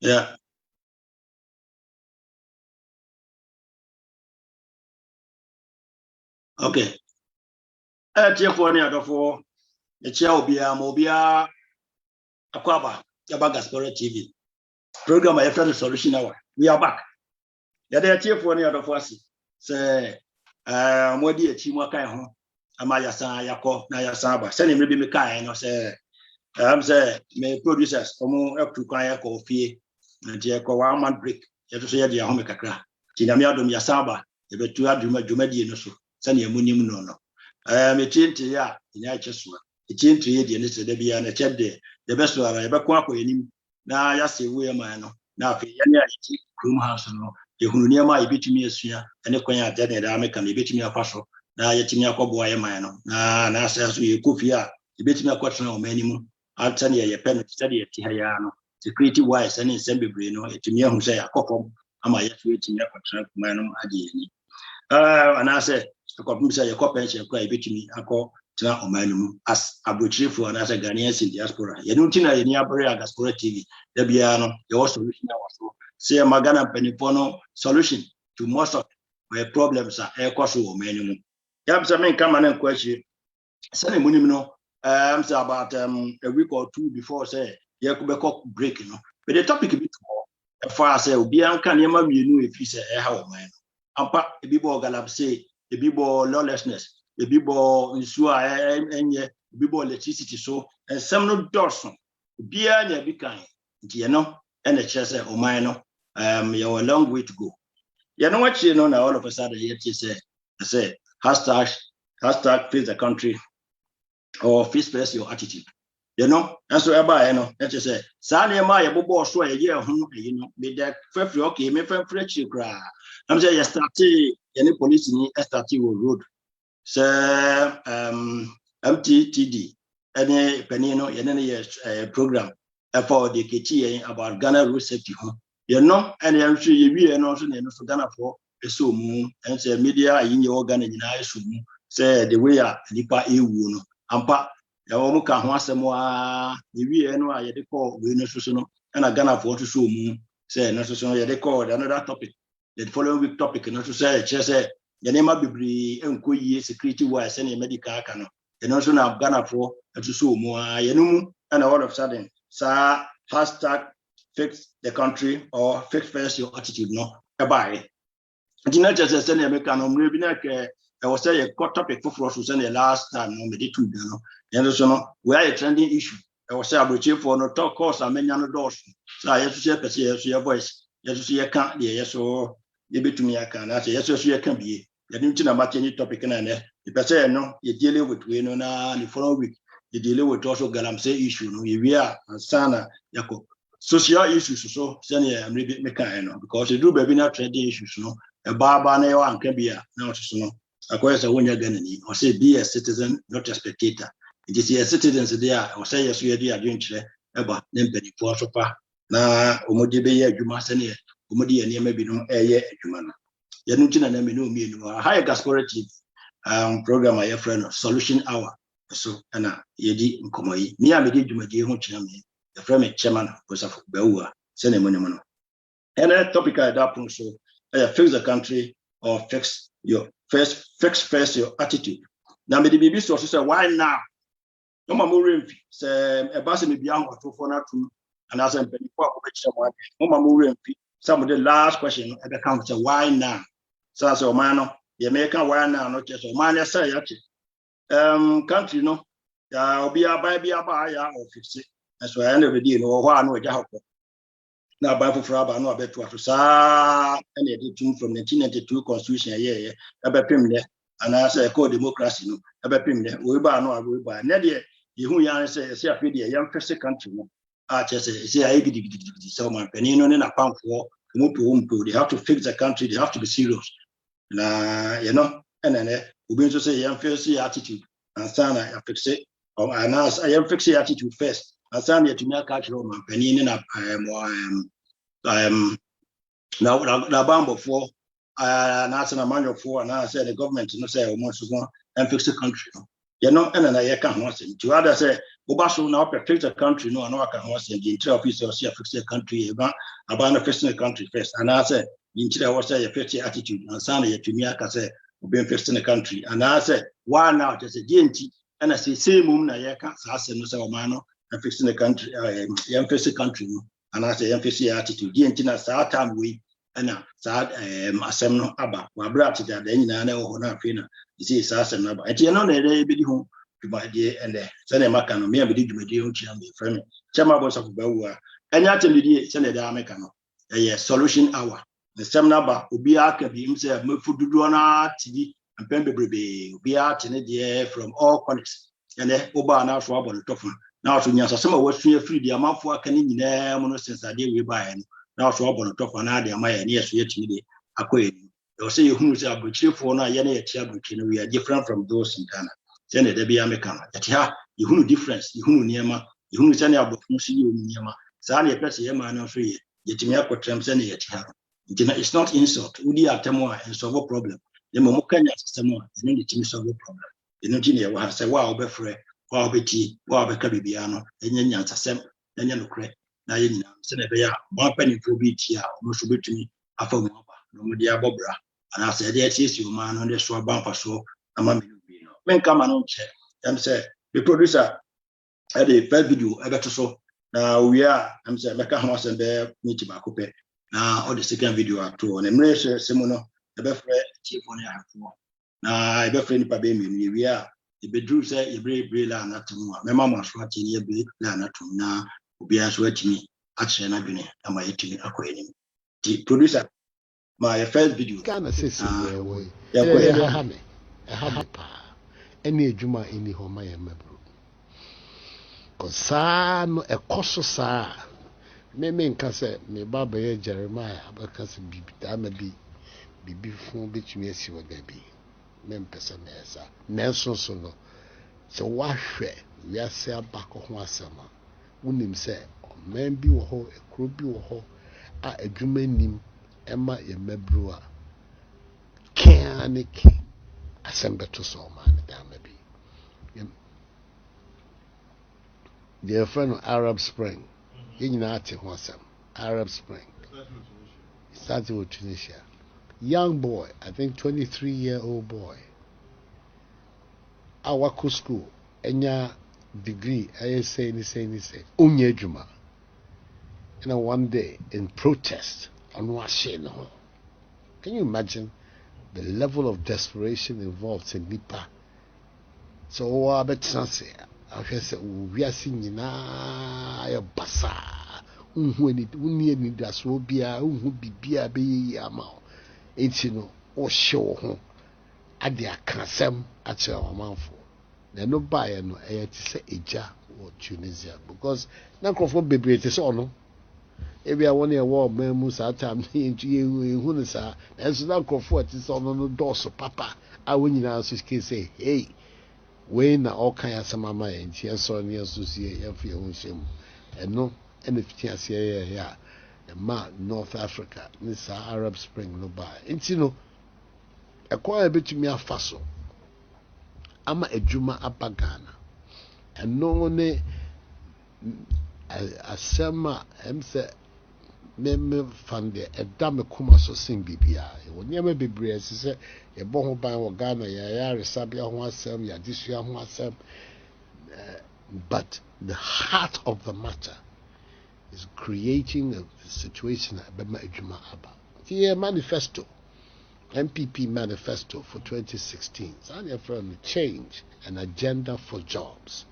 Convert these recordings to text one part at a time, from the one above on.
Yeah. Okay. For any other for the chair Mobia Aquaba, Yaba Ghasporatv TV. Program I have the solution hour. We are back. Yeah, cheer for any other for us. Say, what dear Chimwaka home. Amaya San Yako, Naya Saba. Send him maybe Mika and say, I'm say, may producers come up to Kaya coffee and Jacko 1 month break. You have to say, dear Homekakra. Tinamiadum Yasaba, the Betua Jumadi no so. Send your munim no. A chain to ya in Yacheswa. A chain to ye, the Nissa Debia and a chat day. The best one I ever quack in him. Now, Yassi, we are man. Now, if you room house, you who near my bit me a sphere, and a quaint dead and I make a bit me a parcel. Now, yet me a cowboy man. Now, says we coffee, you bit me a question of minimum. I'll tell you a pen study at Tihayano. Security wise and in Sembibrino, it to me who say a couple. Am I yet waiting for track manum again? And I said, a copy say a copy and quite bit me a call to now manum as a butcher for another Ghanaians in diaspora. You don't know any Ghasporatv TV. There be no your solution. Say a Magana Penipono solution to most of where problems are air cost or minimum. Yam some come and question. Send a minimum. About a week or two before say ye ko be break no but the topic bit more for as obi an kan yema mienu efi se e ha wo man ampa ebi bo galapse ebi bo lawlessness ebi bo nsu a enye ebi bo electricity so ensem no dorso bia nya bi kan nti ye no ene kire se o man no you have a long way to go. You know what you know now all of a sudden you say hashtag fix the country or fix your attitude. You know, and so about you know, let's just say, Sally my bobo so a year you know, with that okay, me friend French you cry. I'm saying you started any police in SRT road. So MTTD any penino any program for the KT about Ghana road safety. You know, and I'm sure you and also for Ghana for a so moon and say media in your organ in I soon say the way a nipa ewu no ampa ya wo muka ho asemo a we no a ye de call we no so no and a Ghana for to so moon say no so ye de call another topic the following week topic no so say say ye nema bibri enko yi security wise and medical aka no ye no so na Ghana for to so moon a ye no mu and all of a sudden sa hashtag fix the country or fix first your attitude no buy it not just say make an maybe na ke I was say a topic for us the last time no me dey too no and so no we are a trending issue I was say abrochi for no talk course amenya no doors so yes to say person yes your voice yes to say can yes so you betumi aka na say yes so you can be you need to na match any topic na na the person no you dealing with we no na the following week you dealing with also galamsey issue no we are sana yako social issues so say I'm really make no because you do baby na trending issues no a baba na you anka bia na so no akwai say wonya ganani or say be a citizen not a spectator it is a citizens there or say yes you dey adwenkyere eba na mpanifo so pa na omodi be ye adwuma se ne omodi ye niam bi no eye adwuma no ye no tina na me no mi no high Ghasporatv program a ye friend solution hour so ana ye di nkomoyi mi a me di dwumadi ho kyena me the friend chairman Ghasporatv baua se ne monimo no and that topic I that so fix the country or fix first your attitude. Now me the baby so say why now? No ma more remfi say e ba se me bia ho to for na tu and as em peni for ko be chere mo no ma more remfi some of the last question e be come say why now? So say o man no ye me kan why now no che so man say ya che country no ya obi aba ya or fix it. So I end of the day no ho anu e ja ho na ba for aba no abeto aso sa and e dey from 1992 constitution yeah abepem de and as a co-democracy no abepem de we ba no we ba na de yehu yan say afi de yam first country no a che say ai gidi so man pani no na pamfo mumpo they have to fix the country they have to be serious na you know and then we so say yam first attitude and sana fix it or and as I am fix attitude first and sana yet me catch man pani na na bambo for national manual for and I said the government no say almost go and fix the country you know and then I can want to other say obaso now fix the country no I can want the interior officer say fix the country about fixing the country first and I said the interior was say fix attitude and sana yet me aka say we fixing the country and I said why now just a DNT and I say same mum na ya can say no say o man no fixing the country fix the country no and I say emphasis attitude the antina sa time we and sa asem no aba wa bra to that nyina na ho na afi na isi sa asem na aba enti no na e be di ho dwumade ende se na maka no me be di dwumade ho chia me frame chama boss of bawu a enya temidi se na da meka no solution hour the sem na ba obi aka bi im say mafududu na tv ampen bebrebe obi ate ne de from all corners ene oba na so abon tofun now to nya sasema wasu free the amafo aka ni nyina mo no sense ade we buy no now so abon top na ade amaya ne yeso yetimi de akoye you say you hunu say abochirefo no aye na yeti abochi no we are different from those in Ghana say na da bia meka no yeti ha you hunu difference you hunu niema you hunu say na abofun so ye niema sa na ye pese ye ma no so ye yetimi akotrem say na yeti ha it's not insult udi atemo a solve problem ye mo kanya system a ne yetimi solve problem eno ji ne wa say wa obefre wa obeti wa obeka bibia no enye nyansasem enye nokre na ye nyina se na be ya mo panifo bi ti a mo so betumi afa mu aba no mo dia bobra ana se dia tiesi o ma no de so aba fa so ama me bi no men kama no che am say the producer at the first video ebeto so Now we are, I'm saying, Mecca House and there, meet Bacope. Now, all the second video are two on Embrace Simono, the best chief on your. Now, I best friend Pabemi, we are. The bedroom say, you brave land at my mamma was watching your big land at now, will be as wet me. Actually, I've been a my 18 aquarium. The producer, my first video. Can I say something? Any Juma in the home, I am a bro. Because son, a cosso, sir. Me can say, me Baba Jeremiah, but can say, be before bitch me as you were baby. Men person, sir. Nelson Sono. So, wash we are say back of one summer. Unim say, men be a ho, a crew be a ho, a Juma nim, Emma, a mebrewer. Can't assemble to so man, damn maybe. Dear friend of Arab Spring, you know, Arab Spring. Started with Tunisia. Young boy, I think 23-year-old boy. Our school, any degree, I say, Unye Juma. And one day in protest on Washington. Can you imagine the level of desperation involved in Nipa? So, I bet say, I say, we are seeing na ya basa. Unye das will be a bibia be amount. It's or show at the Akasem at your mouth. There no buyer no air to say Eja or Tunisia because now for baby it is on. If I want a war, Memus time into you, Hunisa, and so now for it is on the door, so Papa. I wouldn't answer his case say, hey. When all kinds of mamma and she saw near Susie and feel shame. And no, and if she has here, a man, North Africa, this Arab Spring, no by. And you know, a quiet bit to me a faso. I'm a Juma Apagana. And no one a summer, say, me found a dame kuma so sing BBI. When never be breast, he said, a bon by Ghana, ya Sabia Huasem, ya Disha Huasem. But the heart of the matter is creating a situation at Bema Ejuma Abba. Here, manifesto, MPP manifesto for 2016. So I'm from change an agenda for jobs.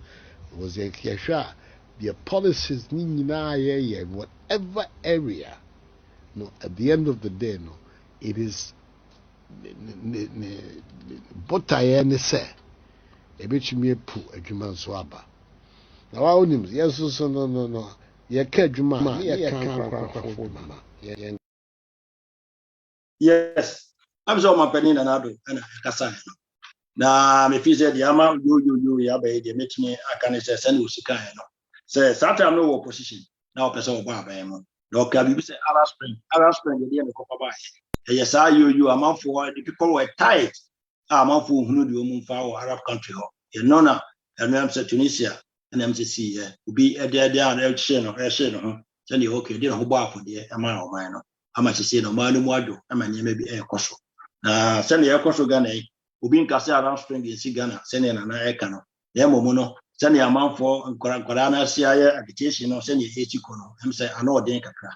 It was a Kiasha. The policies in whatever area, no, at the end of the day, no, it is Botayane say, a bit me poo a Juman swaba. Now, I own him, yes, so no, ye can't Juma, Yes, I'm so my penny and Ado and Kassan. Now, if you said the amount you, Yabe, they make me, I can say, send you Sika. Say, Saturday, no opposition. Now, person of Baba, no, can you say Arab Spring, the end of Copa. Yes, you amount for the people were tight. Amount for who do you move for Arab country? You know, now, and I'm saying Tunisia and MCC, will be a day down, El Sheno, send you okay, didn't hold for the amount of mine. How much is no man, Wado, I mean, maybe a coso. Send the Coso Ghana, who being Casa Arab Spring in Sigana, sending an Icano, Yamono. Send the amount for Korana CIA agitation, send you 80 kono. I'm saying, I know day kakra.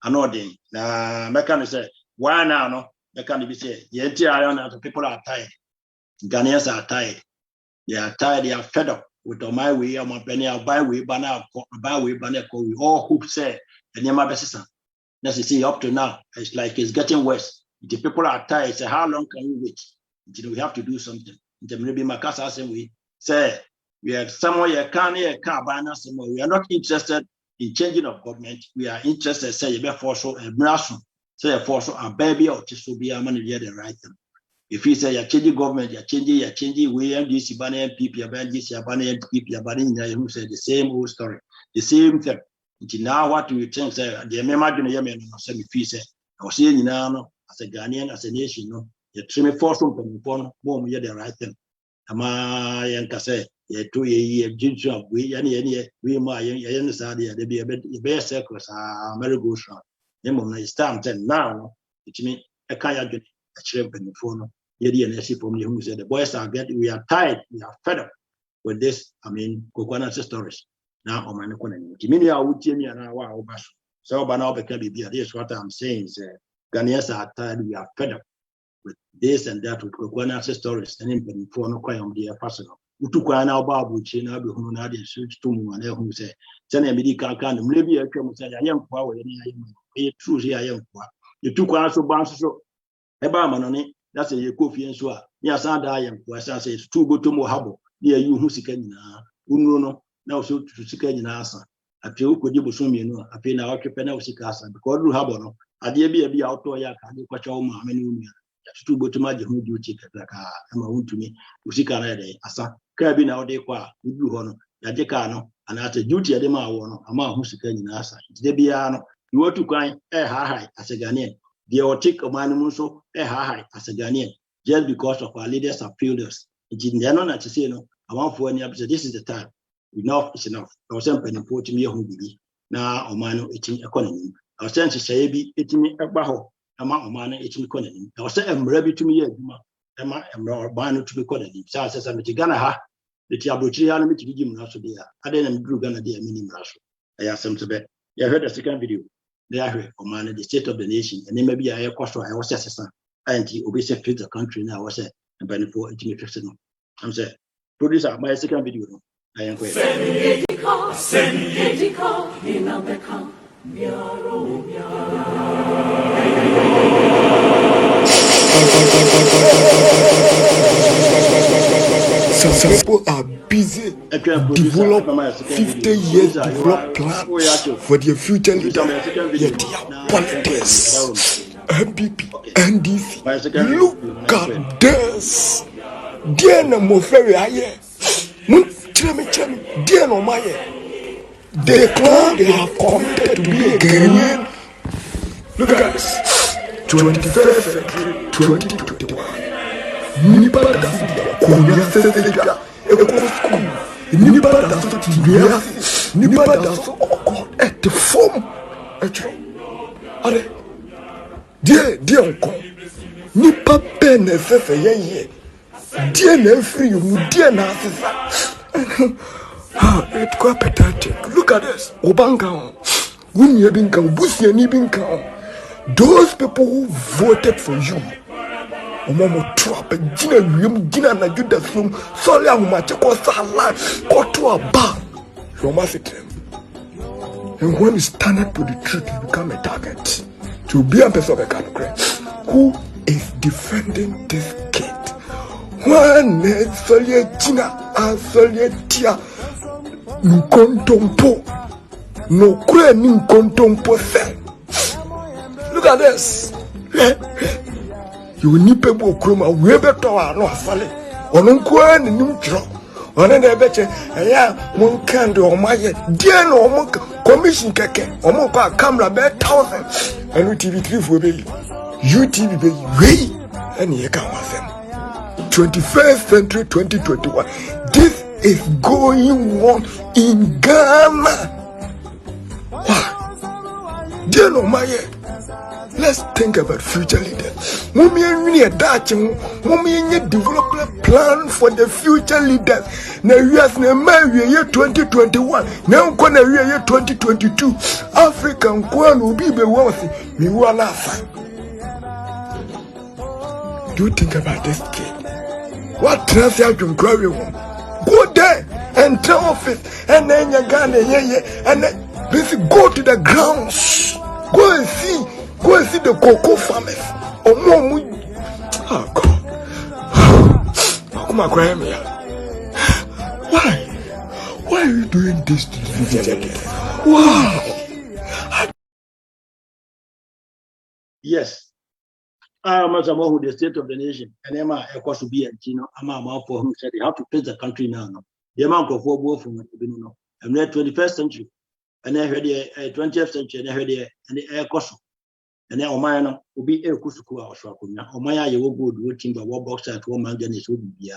I know day. Now, mechanic say, why now? No, mechanic say, the entire people are tired. Ghanaians are tired. They are tired, they are fed up with my way, I'm a penny, I'll buy way, banner, we all hope say, and Yama Bessison. Let's see, up to now, it's like it's getting worse. The people are tired. Say, how long can we wait? Until we have to do something. Maybe Makasa say, we say, we are somewhere you can't buy somewhere. We are not interested in changing of government. We are interested, say, you better force a brasso, say a force a baby or to be a money the right thing. If you say you're changing government, you're changing we MDC banner people, you're banning people, you're banning who say the same old story, the same thing. Now what do you think? Say the imagine Yemen say me say, I was saying now as a Ghanaian, as a nation, no, you trim force from more the right thing. Ama yanka say ye 2 year jinju of we any we ma yen sade there be a best circles merry go round. It's time now it mean a kaya a children phone. Who said the boys we are tired, we are fed up with this. I mean, coconut stories. Now, or man, Timini, I would tell me an hour or bash. So, by now, this is what I'm saying. Ghanaians are tired, we are fed up with this and that, with Kokwana stories, and in for no crime, dear personal. Utukwana Babu, China, who had a switch to me, and who say, Send a medical kind of maybe a come say, I am power, a true here, I am power. You took one so bounce so. Ebamanoni, that's a Kofi and Swa. Yes, I am, was I say, two go to Mohabo, near you who sick Uno, now so to sick in answer. A few could you assume you know, a pin out of Sicasa, because you have no, a dear be out to Yak, I watch all my many to go to my who duty like I'm a wound to me, Usicana, Asa, Cabin out de qua, you honor, Yadecano, and at a duty at the Mawono, a man who sick in Asa. Debiano, you want to cry, high as a Ghanaian. The otic of Manimuso, high as a Ghanaian, just because of our leaders and failures. It's in the non to say no, I want for any episode. This is the time. Enough is enough. I was saying, penny me who be now, or man eating economy. I was saying to say, be eating a baho, a man or man eating economy. I was saying, I'm ready to me, Emma, and man to be economy. So I says, I'm Gana ha, the Tiabuchi enemy to give him also there. I didn't do Gana dear minimum rational. I asked him to bet. You heard the second video. They are here, man, the state of the nation, and then maybe I was assistant, and he obviously fit the country now. I was a benefit for it. I'm saying, producer, my second video. I am quite. Some people are busy develop 50 years develop plan for their future leader. Yet their politics, MPP, NDC. Look at this. Dear no more very high. Dear no my. They claim they have committed to be a Ghanaian. Look at this. 21st century, 2021. Nipa da konya sesega ekosku nipa da so tiria nipa da so at the form are die onko nipa pen sese ye die na free mu die na sesa it quite pathetic. Look at this. Obanga wunye binka busia ni binka those people who voted for you Momo trap Gina Yum Gina na Judas room, sorry, I'm much a sala, got to a bar. You must it. And when you stand up to the truth, you become a target. To be a person of a country who is defending this kid. One is Solia Gina and Solia Tia Nkontompo. No crane Nkontompo. Look at this. You need people croma, we better no sale. On unquan and new draw. On an betcha, one can do on my dear no commission keke, or more camera bear 1,000. And UTV3 will be UTV be way, and you can want them. 21st century 2021. This is going on in Ghana. Why? Dear no my. Let's think about future leaders. Mommy and Dutching, Mommy and develop a plan for the future leaders. Now, yes, now, year 2021, now, gonna year 2022. African Kwan will be the worthy. Me one answer. Do you think about this kid? What transfer you carry on? Go there and tell office, and then you're gonna, and then basically go to the grounds. Go and see. Go and see the cocoa farmers. Oh, mom. Oh, God. Come on, Grammy. Why are you doing this to the future leaders? Why? Yes. I'm who the state of the nation. And Emma, of course, to be a Tino. I'm a for whom said they have to face the country now. The amount of war from the I'm there 21st century. And I heard the 20th century. And I heard the air cost. And then Omana will be a Kusuku or Shakuna. Omaya, you will go looking the war box at 1 million is would be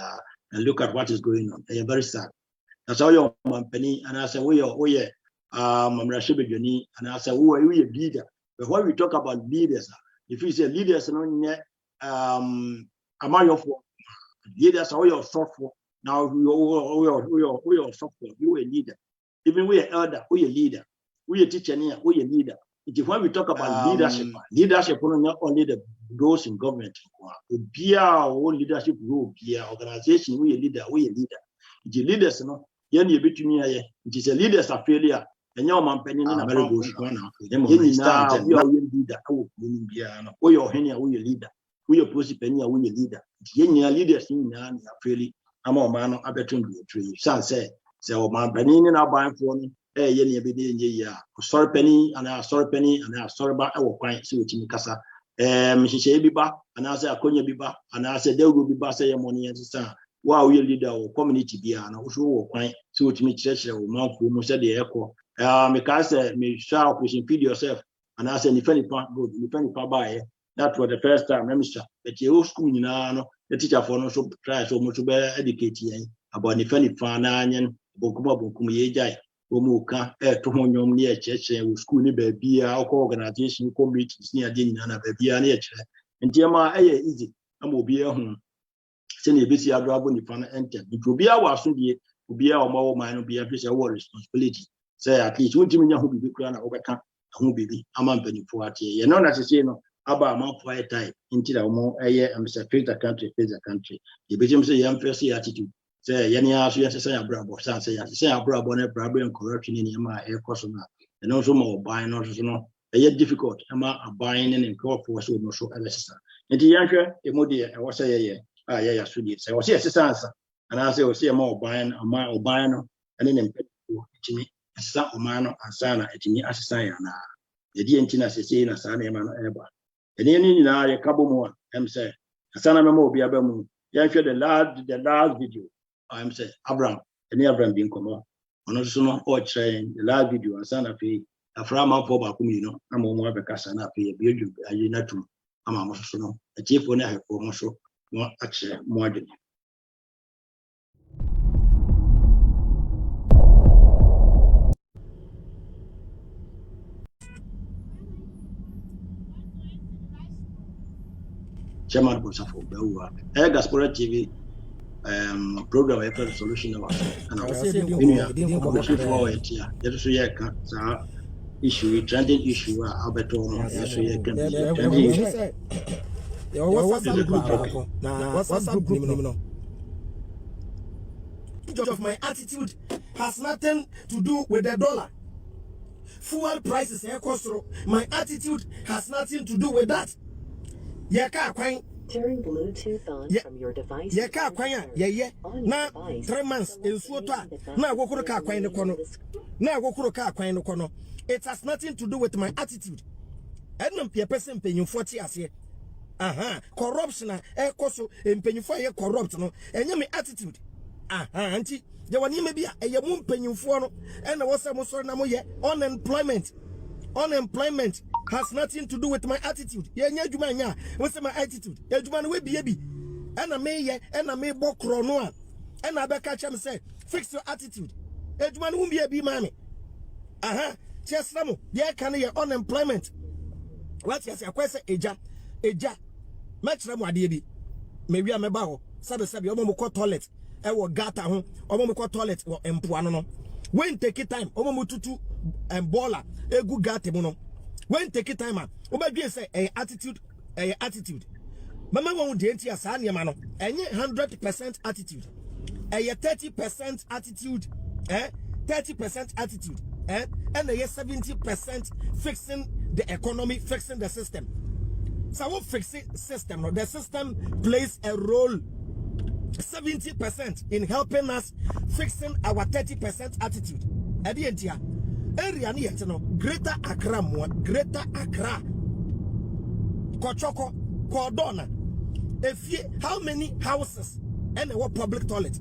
and look at what is going on. They are very sad. That's all your company. And I said, I'm Rashibi Joni. And I said, who are we a leader? But when we talk about leaders, if you say leaders, am I your for leaders are your software. Now we are software. You are a leader. Even we are elder, we are leader, we are teacher, we are leader. It is when we talk about leadership, leadership not only those in government. Be our leadership role, be our organization, we are leader, we are leader. It is leaders, no, you between me, it is a leaders of failure. And your man penny in a very good one. We are leader, we are henny, we are leader, we are pussy penny, we are leader. Yenya leaders in an fairly, I'm a man of between the tree. Son say, so man penny in our buying for me. Yenny every day in the year. Sorry penny, and I sorry penny, and I sorry about our pint, see what in Casa. Mrs. Biba, and I say a conya biba, and I said there will be bass money and son. Wow, we leader or community be an also pint, see what me church or mouth who said the echo. Because me shall pushing feed yourself, and I said, if any part good, if any part by that was the first time, Minister. But your school, you know, the teacher for no so try so much better educating about if any fan onion, Bokumu Jai. Omuka tohonyom near church school ni baby organization committees near din na baby near church and jema easy amobi ehun se na ebesi adrabo ni fan enter obi awaso die obi a omawo man no be apese our responsibility say at least won't me nya ho bibi kura na obeka ho bibi ama mpanifo ate ye no na sese no aba amanfo aye type intira omo eye am say face the country ye bejem say yam face attitude say yani aso yesesa ya brabo say ya brabo na brabo and corruption ni ma e koso na and also ma oban no so no e difficult ama aban ne nko for so no so elesesa enti yanhwe emodi e wo say ye ya so di say wo say esesa ansa ana say wo say ma oban ama oban no ene ne mpepo timi esesa oman no ansa na etimi asesa ya na ye di enti na sese na sa na e ma no eba ene ni na ye kabo mu am say asana mema obi abamu yanhwe the last video I'm saying Abraham, any Abraham being come on. Also, no or train the last video and son of a frama for Bakumino. I'm on one because I pay a beauty. I did not to Amamosono, a chief one I have for Mosho, more actually more than Chairman Bosafo, Ghasporatv program FIXTHE solution and issue trending issue Alberto of my attitude has nothing to do with the dollar. Fuel prices my attitude has nothing to do with that. Turn Bluetooth on from your device. Now 3 months in Swota. Now go to car coin the corner. Now go to car coin the corner. It has nothing to do with my attitude. I don't be a person paying 40 as here. Corruption, koso paying for your corrupt no. And you me attitude. Auntie, you want me be a young paying for no. And I was a muscle na moye unemployment has nothing to do with my attitude. What's my attitude? And I may walk rono. And I better catch him say, fix your attitude. Edman won't be a be mammy. Just no, yeah, can you unemployment? What yes, a question, eja, match them what did maybe I'm about Sabi, Omomo toilet, I will gata home, Omomo toilet or empuano. When take it time, Omomututu and Bola, a good gatamono. When take it time, Oba say attitude. Mama won't date ya Sanya mano, and 100% attitude. 30% attitude, 30% attitude, and 70% fixing the economy, fixing the system. So what fixing system? The system plays a role 70% in helping us fixing our 30% attitude. At the end here, area near Greater Accra, Greater Accra, Kochoko, Cordona. How many houses and what public toilet?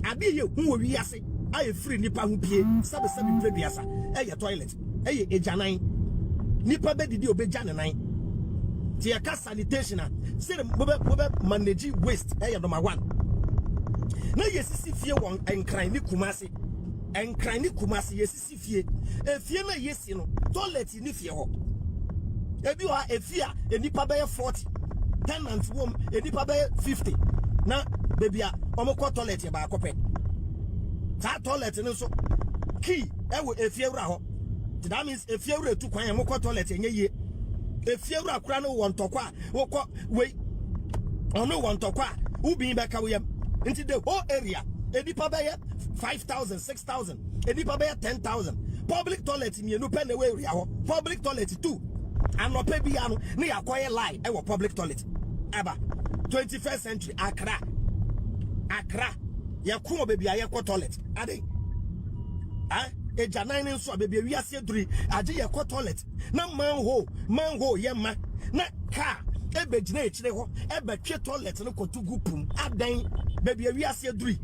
I be you who will say, I free Nipa who pay, Sabi Prebiasa, a toilet, a janine, Nipa bedi di obe janine. Tiaka sanitation, say the manage waste, number one. Now, yes, see fear one and cry Nikumasi, yes, see fear. If you know, yes, you know, toilet in if you if you are a fear, a Nipa bay 40, tenants room, a Nipa bay 50. Now, baby, Omoko toilet about copy. That toilet and also key if you ho that means if you to kwan mo toilet enye ye if you kura no won tokwa wo we ono won tokwa ubi be ka we into the whole area edipa be 5,000 6,000 edipa be 10,000 public toilet me no pen we area ho public toilet too and no pay bia no na yakoye lie e wo public toilet aba 21st century Accra yakuma baby ayekọ toilet ade eja nine nso baby wi ase duri age yekọ toilet na manhole yema na car ebegina echire ho ebetwe toilet no kotugu pum adan baby wi ase duri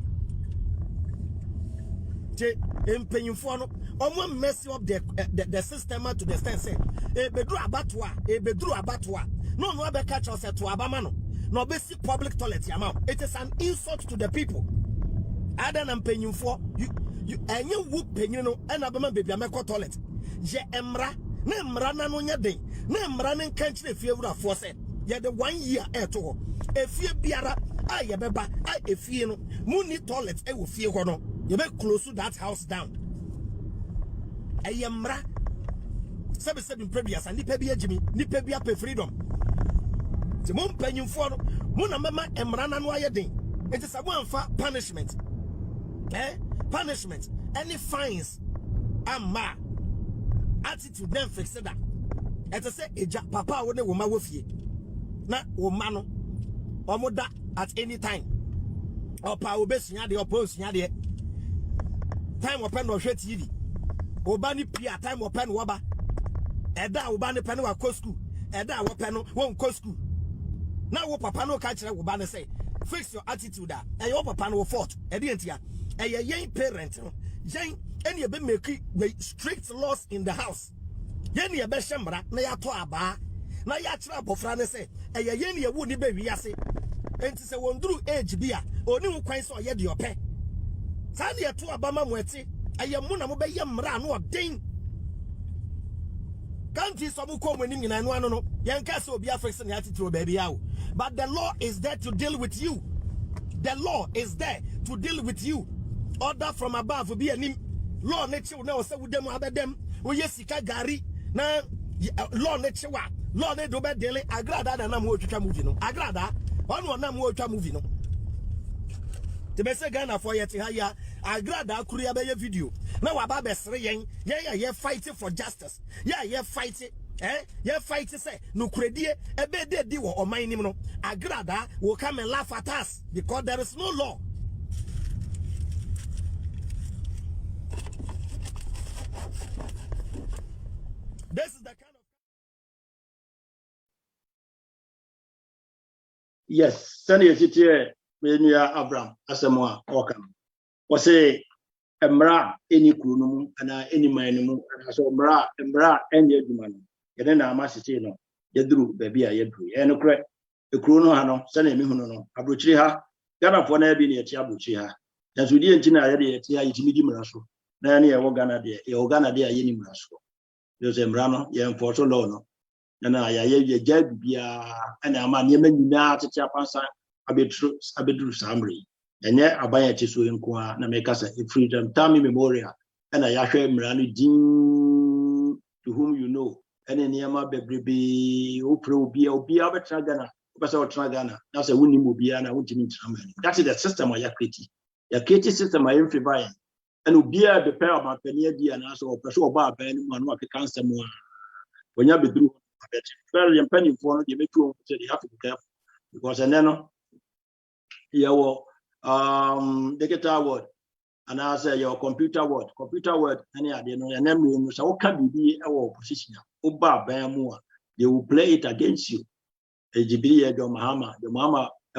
je empenyimfo no omo mess up the system to the extent say bedru abatwa no abeka cho se to abama no basic public toilet yama it is an insult to the people other than penyimfo you enye wu penyin no na abama baby amekọ toilet je emra na emra na no nya den na emra ne kanchire fie wurafo se ye the 1 year to ho efie biara ye beba efie no mu ni toilet wo fie ho no you be close that house down emra sebe previous and nipa bi agimi nipa bi ape freedom ti mo mpanyimfo no mo na mama emra na no ayeden it is a one for punishment punishment any fines ama attitude dem fix that it is say eja papa wo ne wo ma wo fie na wo ma no omoda at any time opa obesunya de opa osunya de time open no hwe TV oba ni pia time open wo ba eda oba ni pen wa ko school eda wo pen won ko school na wo papa no ka kire wo ba ne say fix your attitude e your papa no fault e de entia e ye yen parent no yen ene e be make strict laws in the house yen e be hemra na ya to aba na ya kire abofra ne say e ye yen e wo ni be wiase enti se wonduru age bia oni hu kwan so ye de ope sa ne to aba ma mo eti e mu na mo be ye mra no odin country so mu ko mo ni nyina no ano no yen ka se obi afix na attitude baby yawo but the law is there to deal with you. The law is there to deal with you. Order from above be anim. Law nature na say wudem abedem. Wo yesika gari na law nature wa. Law ne do be dele agrada na mo twetwa movie no. Agrada ono na mo twetwa movie no. Te be say Ghana for yet ha agrada akuru ya be video. Na wa ba be sere yen. Ye fighting for justice. Ye fighting ye fight say no credie ebe de wo oman nim no agrada will come and laugh at us because there is no law. This is the kind of yes sani yetitie menua Abraham asemo a okam wo say emra eni kuru no mu ana eni man no mu ana so emra enye adwuma no yene na amasete no yeduru baby a yeduru eno kre ekuru no ha no sani emi hunu no abrochiri ha Ghana fo na bi ne yeti abrochiri ha yanso die nti na yede yeti ha yitimi di mra so na ne ye wo Ghana de a ye ni mra so yo se mra no ye enforce law no na ya ye ja bibia ana ama ne ma nyina tete apansa abeduru samri enye abanya chiso enko a na make say freedom time memorial na ya hwe mra no din to whom you know ene niama bebrebe opre obi abetra Ghana obesa otra Ghana na say woni obi na wotimi ntrama that is the system ya create system ya favor and obi a be pair about penny dia na so opre so oba aban no anu akeka nsem a wonya bedru abeti very penny for no dey make you say they have to be careful because and then your digital word and I say your computer word any ade no na me so ka bibi e wo position oba ban mu a they will play it against you ejibiri e do mahama e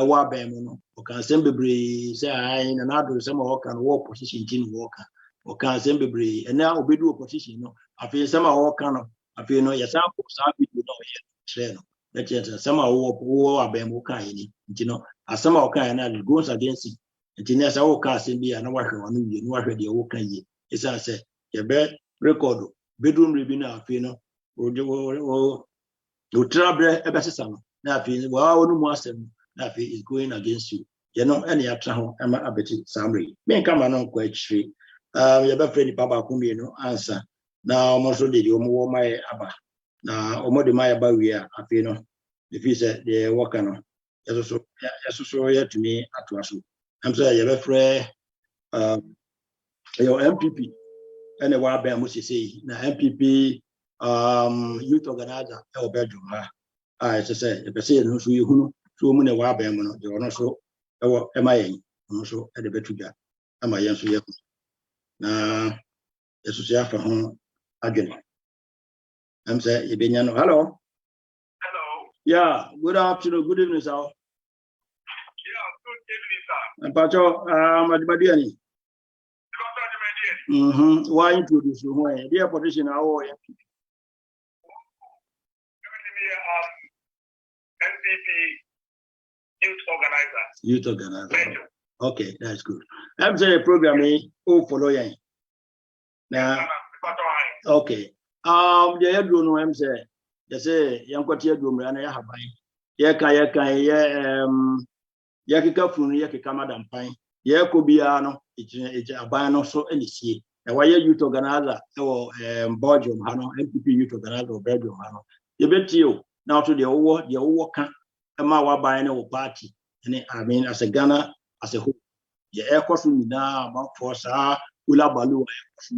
wa ban mu no o kan sembebre say ai na na do some o kan wo position tin wo kan o kan sembebre e na obedu opposition no afi some o kan no afi no yesa ko sa video no ye share no let you some wo aban mu kan yi ni no asama o kan na goes against it engineer say o ka se bia na wahwe wonu wie no wahwe de o kan yi isa say ye be record bedroom rebi na afi no o trabre ebe sesa no na afi wa wonu mu asem na afi is going against you you know any atra ho ama abeti samri me nka ma no kwa chiri You have a friend Papa Kumino answer. Now almost did you more my abba. Now almost the my abba we are happy no. If he said the worker no. Yes, so here to me at was. I'm saying you have a friend your MPP and a while must say now MPP youth organizer or bedroom. I say the person who you so many while bemono, you are not so MIA also at the betuga. Am I yes? Na Esusia for home again. I'm saying, Ibiniano, hello. Hello. Yeah, good afternoon, good evening, sir. Yeah, good evening, sir. And Pacho, Madibadiani. Why introduce you? Why? Dear politician, how are you? NPP youth organizer. Youth organizer. Okay, that's good. I'm saying programming, follow you. Now, okay. The head no, I'm saying, they say, young quartier room, and I have Yakika Fun, Yakika Madam Pine, Yakobiano, it's a bano so any see. And why youth organizer or Belgium, Hano, MPP youth organizer or Belgium, Hano. You bet you now to the old camp, a Mawa buying a party. And I mean, as a Ghana, as a whole, the air costume now, about for Sa, Ula Balu, as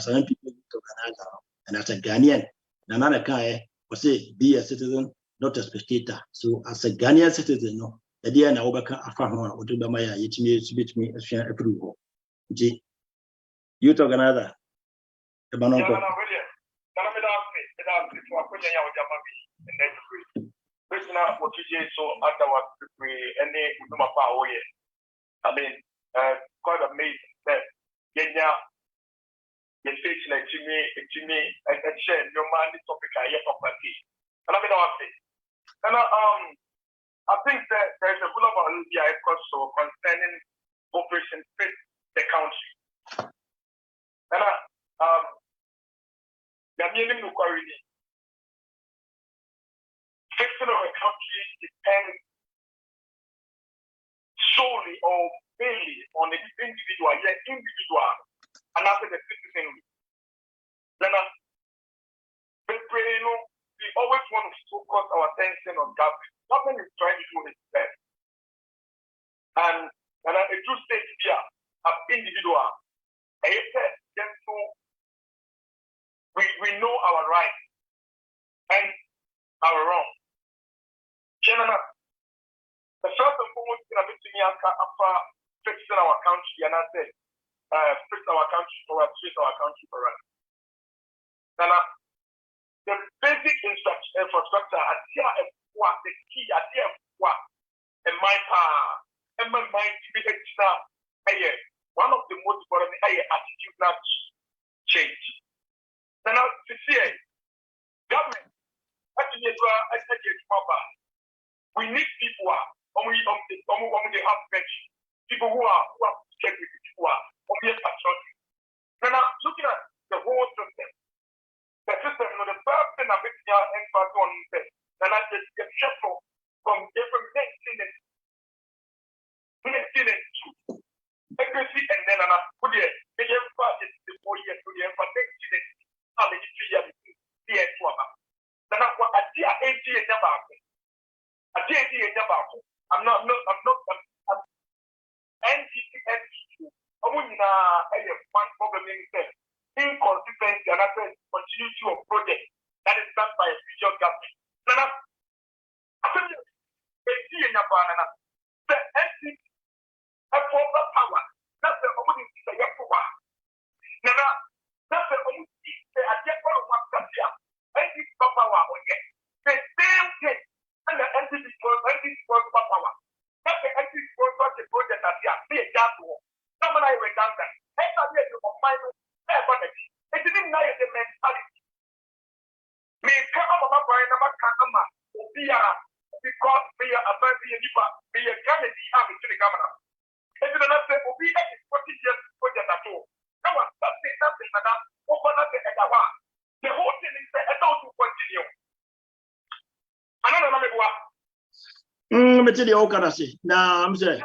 an MPP youth organizer, and as a Ghanaian, another guy was say, be a citizen, not a spectator. So, as a Ghanaian citizen, no. The idea now overcome a farm or to Bamaya, it means to beat me as an approval. Youth organizer, the Banoko. I mean, quite amazing that you're facing a Jimmy, and share your mind topic. I have property. And I mean, and I think that there's a full of Olympiad also concerning Operation Fix the Country. And the meaning of quarry fixing of a country depends solely or mainly on the individual, and after the citizenry. Then we always want to focus our attention on government. Government is trying to do its best. And a true state here, as individual, we know our rights and our wrong. General, the first and foremost thing I'm doing after fixing our country, and I said, fix our country for us, fix our country for us. And the basic infrastructure, the key idea and my and my mind to be one of the most important attitudinal change. Then to see government we need people they have people who are scared with people who are patriotic. Then looking at the whole system. The system, the first thing I'm making emphasis on is that I just get careful from different maintenance to accuracy, and then I put it the emphasis the 4 years to the emphasis how many 3 years the end to about. Then I want a dear 80 and never a dear never. I'm not NGT. I wouldn't one problem in itself. Inconsistency and continuity of project that is done by a regional government. The NCT has proper power. That's the only thing they have to work. That's the only thing they are just going to work that year. NCT power on it. The same thing. And the NCT power. That's the NCT project that they are being done to. Someone I went down there. It didn't know the mentality. Me come up with my number because we are a very we are Kennedy having to the governor. If you don't say, we have 40 years project at all. Now, something like that, open up the Edawa. The whole thing is that I don't continue. I don't know what. I'm saying, now I'm saying,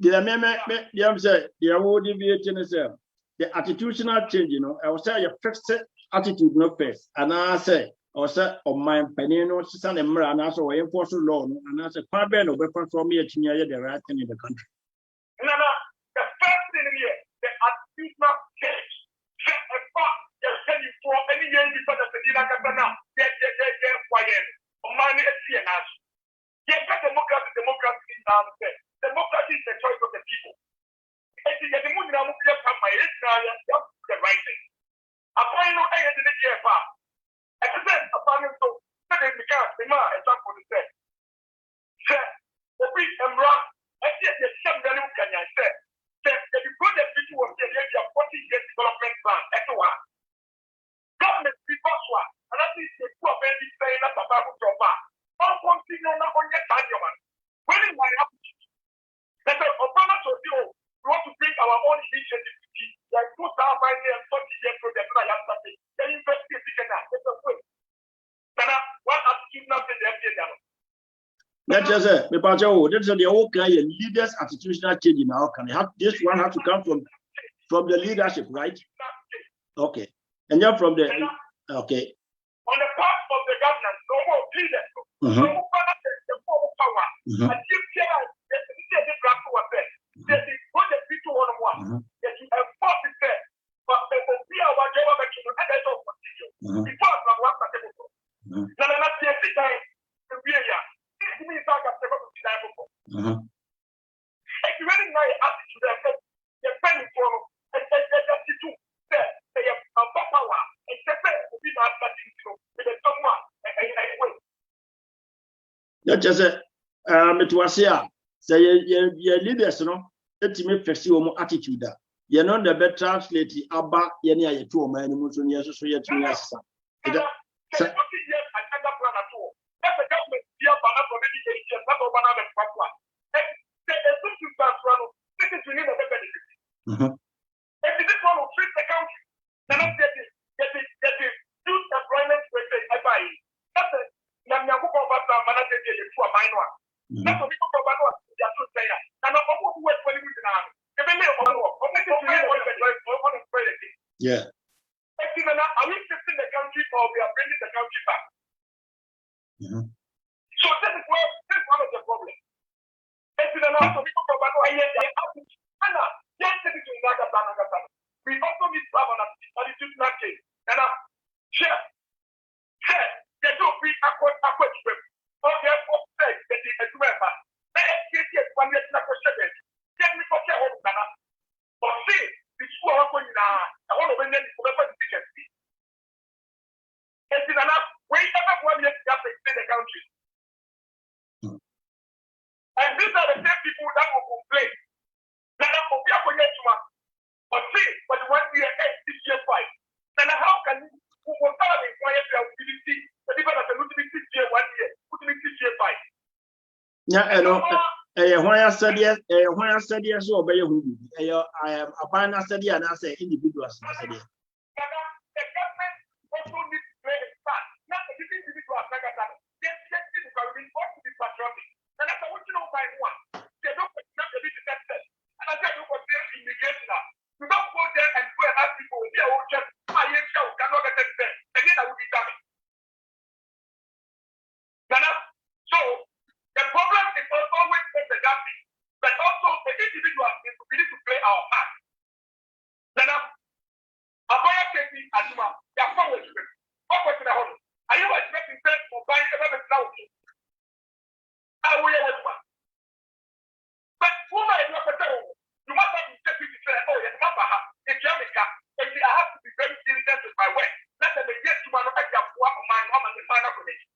I'm saying, the award deviation is the attitudinal change, you know. I will say your fixed attitude, no face. And I say, or say, of my penino, son and Mara, and also enforce law, and I say, Pabell or weapon from me to near the right thing in the country. No, the first thing here, the attitudinal change. For any year before the Medina Catana, get quiet. Money is here now. Yes, democracy is now there. Democracy is the choice of the people. And the moon now will come my the right thing. I find no end in the year. I said, upon him, so let him become the man, example is there. Sir, the big and rock, I said, the same value can I say. Sir, the good that people will get their 40-year development plan, everyone. Government because one, and that is the poor baby saying that about your back. All continue on your time, when in my application, that the Obama told you, we want to bring our own initiative, like 2,000 and 40-year project, and I have something. Then investigate that. That's a way. Now, what attitude not in the FDA? That's just it. That's the whole kind of leaders' attitudinal change in our country. This one has to come from the leadership, right? Okay. And you're from the okay. On the part of the government, no more leaders, no more power. And if there are the draft was there, that is what the people want to want. That you enforce it there, but they will be our government to the head of position. Before I want to take it. Now, let's see the time to be here. This means I got to go to the time. If you really know your attitude, you're penny for and attitude. That's just it. It was here. Say your leaders, you know, let me fix your attitude. You know, the better translate Abba, Yenia, 2 men, Musun, yes, so yet 2 years. If this one will treat the country, then I'm getting youth employment rate. I buy it. That's it. I'm not going to manage it to a minor. That's what people go back to the actual player. And I'm going to wait for you now. If they make yeah. Are we fixing the country or we are bringing the country back? So this is one of the problems. If you don't know, people go back to we also need to have an attitudinal change. And share. They don't be awkward with. Or they have said that they are doing that. They are one year to question. Get me for care of Ghana. Or see, the school are going now. I want to win them for the ticket. It's enough. We have 1 year to have in the country. And these are the same people that will complain. That will be a connection. But see, but 1 year, 6 years, 5. Then how can you start inquiring your utility, but even at the utility 6 year, 1 year, utility 6 year, 5? Yeah, I know. When I said yes, so obey who I am a partner study and I say individuals. The government also needs to play its part. Not the individuals like that. Yes, people will to be patriotic. And that's what you know by one. They don't put the business. And I said, you were there immigration. You don't go there and go and ask people, yeah, oh, just my yes, cannot get it there. Again, I will be damaged. So, the problem is always the government, but also the individual is we need to play our part. Avoid taking Aduma, they are forward to it. What was in the home? Are you expecting them to buy a better now? I will hear one. But who might not know? You must have to take me to say, oh, yes, Mama, in Jamaica, and I have to be very diligent with my work. Let them get to my idea of what my mom and the final connection.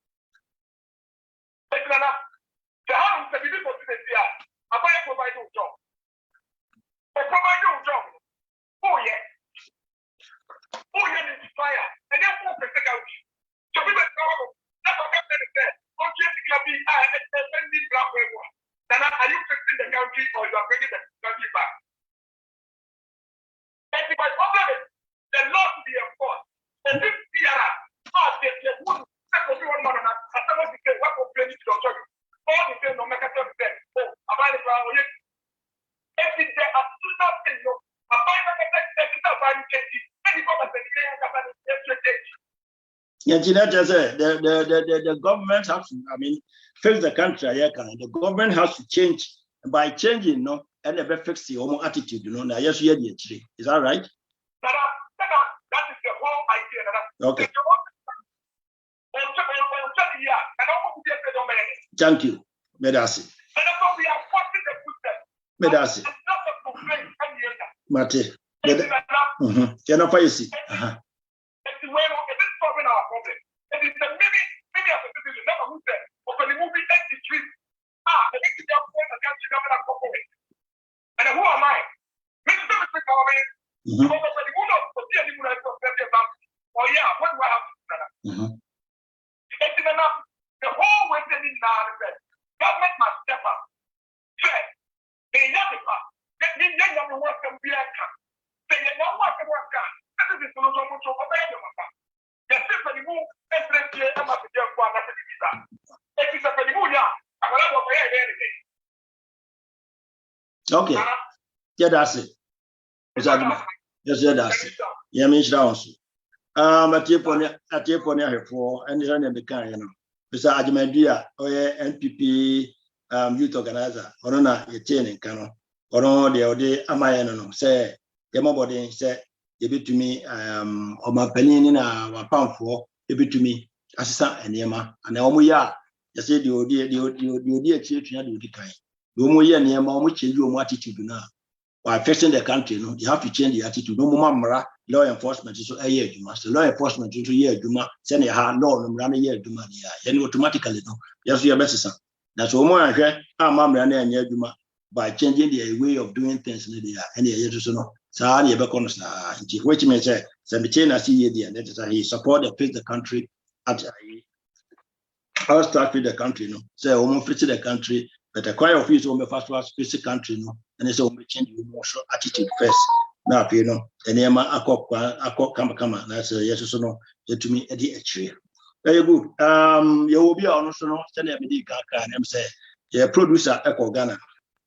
The house that we do for today, I'm going to provide you a job. I provide you a job. Oh, yeah. Oh, yeah, it's fire. And then we'll take out. So we will go. That's what I'm saying. Don't you think I'll be spending black one? Then are you fixing the country or you are bringing the country back? And if my problem is the law to be enforced, and this year, they wouldn't take everyone on that. I don't say what complaining to your church. All the same, no matter what they say. Oh, about the ground, Every day, as soon as they know, I find that they can find changes. The government has to, I mean, fix the country. The government has to change by changing, no, and they fix the homo attitude, you know. Now, yes, you is that right? That is the whole idea. Okay. Thank you, Medasi. Medasi. Mate. You're not facing. And who am I? Oh yeah, what do I have to do? The whole way they need now government must step up. They never work and be a car. They never work and work. This is the solution to obey them. The system you move every year and must be there for another visa. It is a pretty good year. I'm not going to pay anything. Okay. Yeah, that's it. Yes, that's it. Yeah, me also. At your point, and the running the car, you know. Mr. Ajimedia, NPP youth organizer, or not a chain in Cano, or no, the Amayano, say, Yamabody said, give it to me, or my penny in our pound for, give it to me, assistant and Yama, and Omuya, you said you dear children, you decline. Omuya and Yama, which change your attitude now. By fixing the country, you know, you have to change the attitude. No more law enforcement is a year, you must. Law enforcement is a year, you must send a hard law and run a year, you must. And automatically, no, yes, you are better. That's all more. I'm running a year, by changing the way of doing things in the year. And the year to know. So I never consider, which may say, Semichina see the that is he support the fix the country. I'll start with the country, no. Say, almost fix the country. But a quiet office on the first face the country, no, and it's only change your emotional attitude first. Now, you know, and Emma, I come, that's a yes or no, to me, Eddie H. Very good. You will be also no, send a medical and say, yeah, producer, Echo Ghana,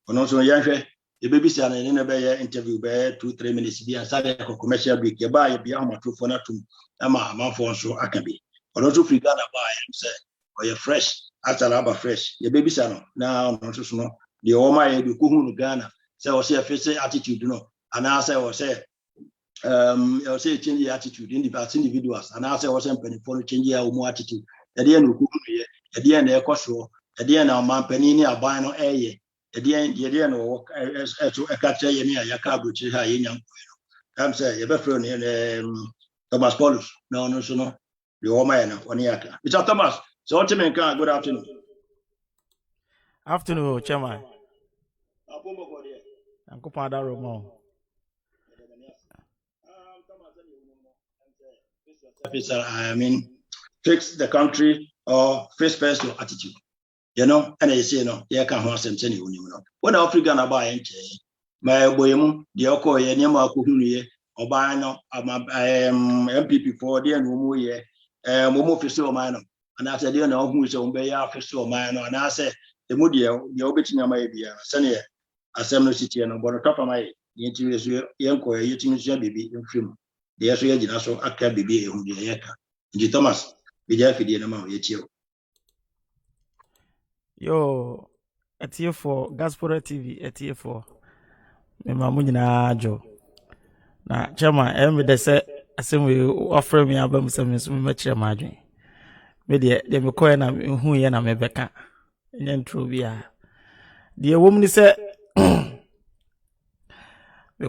and also Yanshe, the baby son in a interview by 2-3 minutes, be and a commercial break, you buy a beyond my two for not to Emma, for so I can be. Or also free Ghana buy and say, or you're fresh. After Laba fresh, your baby son now, not so small. The Oma, the Kuhun Ghana, say, or say a face attitude, you know, and I say, or say, change the attitude in the individuals, and I say, or something for change your more attitude. At the end of at the end, of course, at the end of my penny, I buy no air, at the end, of a catcher, your car, which is high in young. I'm saying, you're better in Thomas Paulus, no, the Oma, 1 year. Mr. Thomas. So, good afternoon. Afternoon, Chairman. I'm Copada Romo. I mean, fix the country or face first your attitude. You know, and I say, you know, you can't have some sense, you know. When African are buying, my boy, the Oko, Yama Kuhuni, or buy no, MPP for the Mumu, Momo Fisto Minor. And I said, you know, who is on Bay Office or man, and I said, the Moody, the Obiting may be a Sunny Assembly City and on the top of my interviews, young boy, you think baby in film. The Association also a cab baby on the Yaka. And Thomas, be there for the amount of you. Yo, at here for Ghasporatv, at here for Mamuna Joe. Now, Chairman, I'm the set, as we offer me album some much margin. Media, they me call na who ye na me beka. Nyen true bia. The woman say me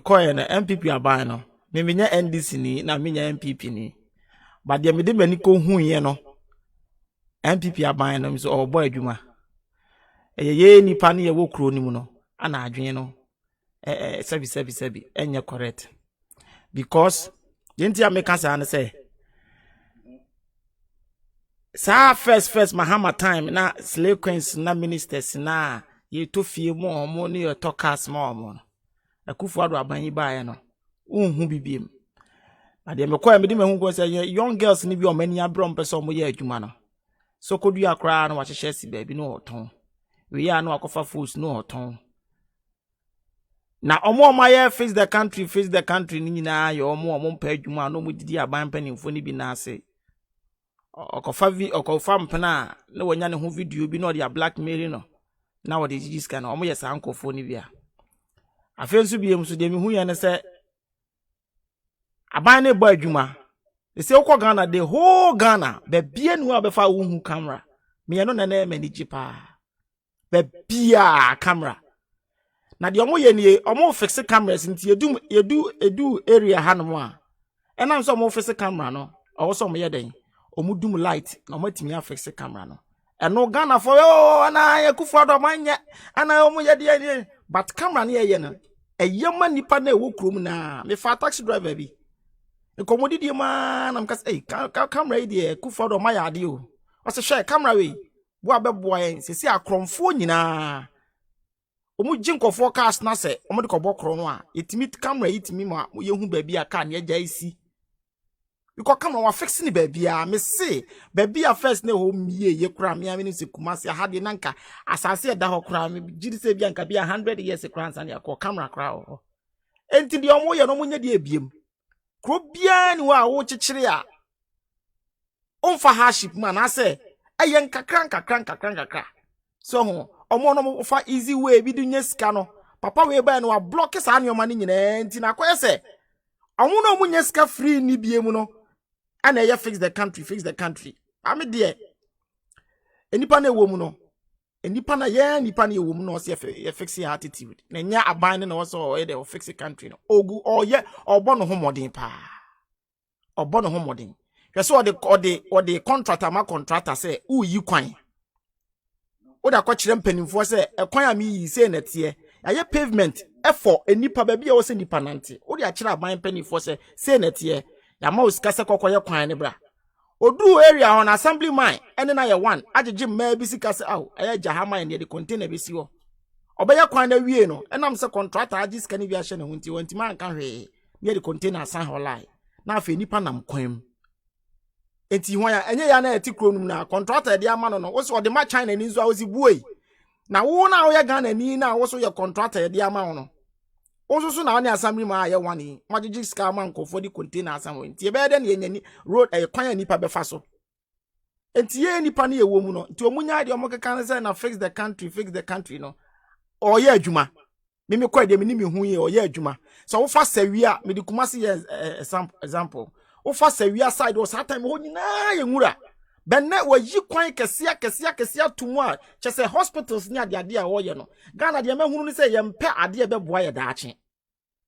call na MPP aban no. Me nya NDC ni na me nya MPP ni. But the me de mani ko hu ye no. MPP aban no me so obo adwuma. Ye nipa ne ye wo kro ni mu no. Ana adwen no. Sebi enye correct. Because yenti ameka sa na say sa first Mahama time na slave queens na ministers na ye to fie mo ne your talkers mo Akufo Addo aban yi ba ye no unhu bibiem ade me kwa me de me hu go say young girls ni bi o mani abro mpese o mo ye adwuma no so kodu akra na wa hyehyɛ si baabi no oton we ya na akofa foods no oton. Enti me kwa me de me hu go say young girls ni bi o mani abro mpese o mo ye adwuma no so kodu akra na wa hyehyɛ si baabi no oton. We ya na akofa foods no oton. Enti me kwa me de me hu go say young girls ni bi o mani abro mpese o mo ye adwuma no so kodu akra na wa hyehyɛ si baabi no oton. We ya na akofa foods no oton. na omo maye fix the country ni nyina ye omo mpa adwuma no mo didi aban panimfo ni bi na ase okofa mpena na wonya ne ho video bi no dia blackmail no na wo de gigi scan omo ye sa nkofo ni bia afensu biem so de mi hu ye ne se aban ne bo adwuma they say okọ Ghana the whole Ghana be bia nu abefa wo hu camera me no na na manage pa be bia camera na de omo ye nie omo fix cameras nti edu area hanom a enam so omo fix camera no owo so omo ye den omo dum light na omo timi afix camera no eno Ghana for yo na ye kufu do manye ana omo ye de but camera na ye no eyema nipa na ewo krom na me fa taxi driver bi nkomodi die ma na mkas camera yi de kufu do ma ya de o o se share camera we bo abebo yen sesi akromfo nyina omu jinkofo cars na se omu de kobo kro no a etimi camera yitimi ma ye hu ba bia ka na eja isi because camera wa fix ni ba bia me se ba bia first na ho mie ye kura me amini se kumasi ahade nanka asase da ho kura me gidi se bia nka bia 100 years kura nsa na ko camera kura ho enti de omu ye no mu nya de ebiem kro bia ni wa wo chichire a onfa hardship man na se ayen kakran so ho omo no fa easy way bi dunye sika no papa we ba no wa block sa anyoma ni nyina enti na koye se omo no munye sika free ni biemu no ana ye fix the country ame de enipa na ewo mu no enipa na ewo mu no se ye fix your attitude na nya aban na wo so ye de fix the country no ogu oye obo no homodin pa obo no homodin hwese o de contractor ma contractor se uyi kwan oda kwa kire mpanimfo se ekwan a mi yi se na tie aye pavement efo enipa ba bia wo se nipa nante odi a kire aban mpanimfo se na tie ya ma osika se kokoye kwan ne bra odu area on assembly mine ene na ye one ajeje ma bi sika se aw aye jahama ne de container bi si ho obeye kwan na wie no enam se contractor aje sika ne bi a hye ne ho nti wanti man kan hwe ne de container san ho lai na afa enipa nam kwam enti ho ya enye ya na eti kronum na contractor de ama no wo so de ma China ni nzo awozi buoi na wo na wo ya Ghana ni na wo so ye contractor de ama wo no wo so na woni assembly ma ye wani magigi ska man kofo di container asam enti e be de na yenyani road kwan nipa be fa so enti ye nipa na ye wo mu no enti omunya de omokeka na say na fix the country no o ye adwuma mimi kwa de mi hu ye o ye adwuma so wo fa sawi a me di kumasi ye example ufa sewia side o sa time ho nyina ye nwura benne wayi kwan kesia tumu a chese hospitals ni ade a wo ye no Ghana de mahunu ni se ye mpe ade beboa ye daache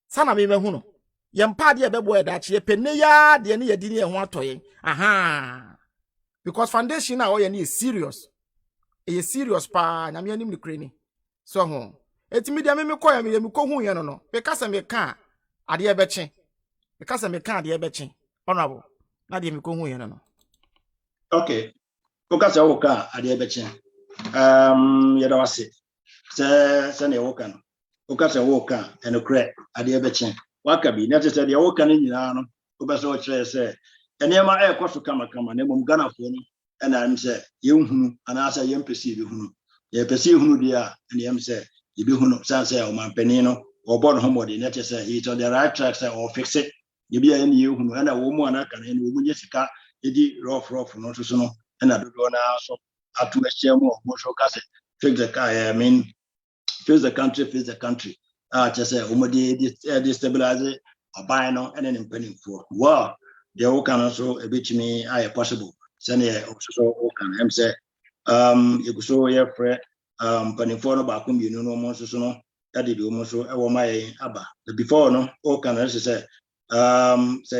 sana me mahunu ye mpa ade beboa ye daache ye penne ya de ne ye di ne ho atoye aha because foundation na wo ye ni serious pa na me anim ni kreni so ho etimi de me koya me ko hu ye no be kasa me ka ade beche honorable na de mi ko hu yen no okay focus ya woka ade ebeche ya da wase se na woka no focus ya woka enokre ade ebeche waka bi na tese de woka ni nyina no obeso o kire se enema ekoso kama na mom Ghana fo no na am se ye hunu ana asa ye mpesi bi hunu ye pesi hunu dia na am se ye bi hunu sanse o mampani no obo no homodi na tese he to the right track say or fix it yebia ye ne hunu ana wo mu ana kana ne wo munye sika edi rough no so no ana dodo na so atu ehia mu o so ka se fix the car fix the country just say omodi destabilize aban no ene ne mpanimfo wow they all can also ebitimi aye possible sene so o kan em say you so ye frɛ mpanimfo no ba ko mienu no mo so no ade bi o mo so e wo mai aba before no o kan say say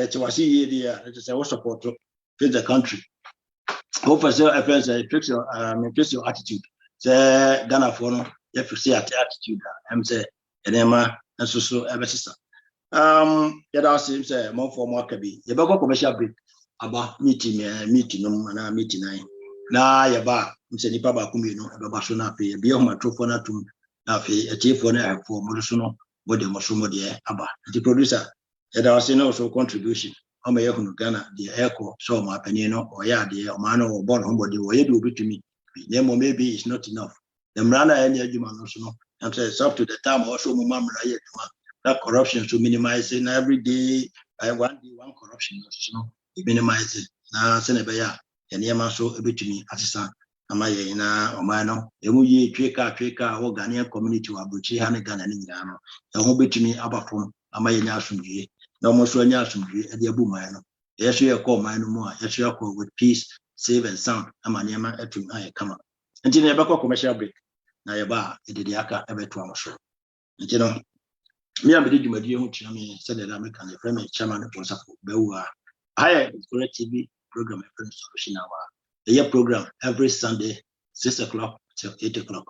Chawasi yedia, let us say what support fix the country. Hope for friends fix your attitude. Say Ghana for no, you fix your attitude. I'm say enema and so ebesisa. Yada say more for more kabi. You be go commercial break about meeting no meeting nine. Na yaba say nipa ba kumi no ebe ba so na pe be homa trofo na tum na fe etiefo na afo mo so no body mo so mo de aba. The producer there was also contribution. How may you Ghana the echo so my penino or ya the man or born homebody or you do to me. Name maybe it's not enough. The Mrana any human also I'm saying it's up to the time also that corruption to minimize it. Now every day, one day, one corruption, minimize it. Now, Senebeya, and Yama so a bit to me, assistant. Amayena, Omano, Emuye, Treka, or Ghanaian community, Abuchi, Hanagan, and Indiano. The whole bit to me about from Amayena Sumji, no more Sonia Sumji, and the Abumano. Yes, you call mine no more. Yes, you call with peace, save and sound. Amanyama, Etum, I come up. And in a commercial break. Na yaba edidiaka ebetu amoso nti no me am didi madi hu tia me said that American the friend chairman of Safo Bewa higher FIXTHECOUNTRY program friend solution hour the year program every Sunday 6 o'clock till 8 o'clock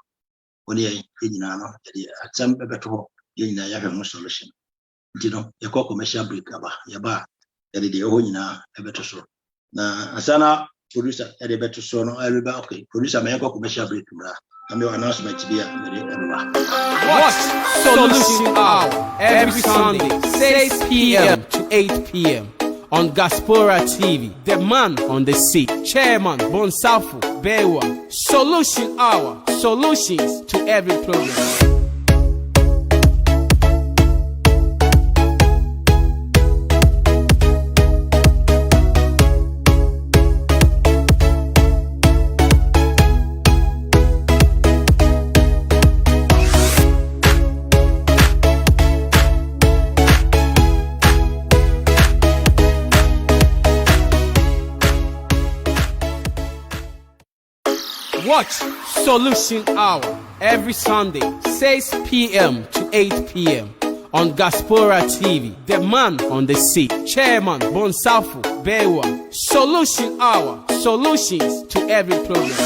when you nyina no the atam ebetu ye nyina ya hwe solution nti no ye call commercial break aba yaba edidi ho nyina ebetu so na asana producer ebetu so no everybody okay producer me call commercial break bra. Announcement to be Watch Solution Hour every Sunday, 6 p.m. to 8 p.m. on Ghasporatv. The man on the seat, Chairman Bonsafo Bewa. Solution Hour, solutions to every problem. Watch Solution Hour every Sunday, 6 p.m. to 8 p.m. on Ghasporatv. The man on the seat, Chairman Bonsafo Bewa. Solution Hour, solutions to every problem.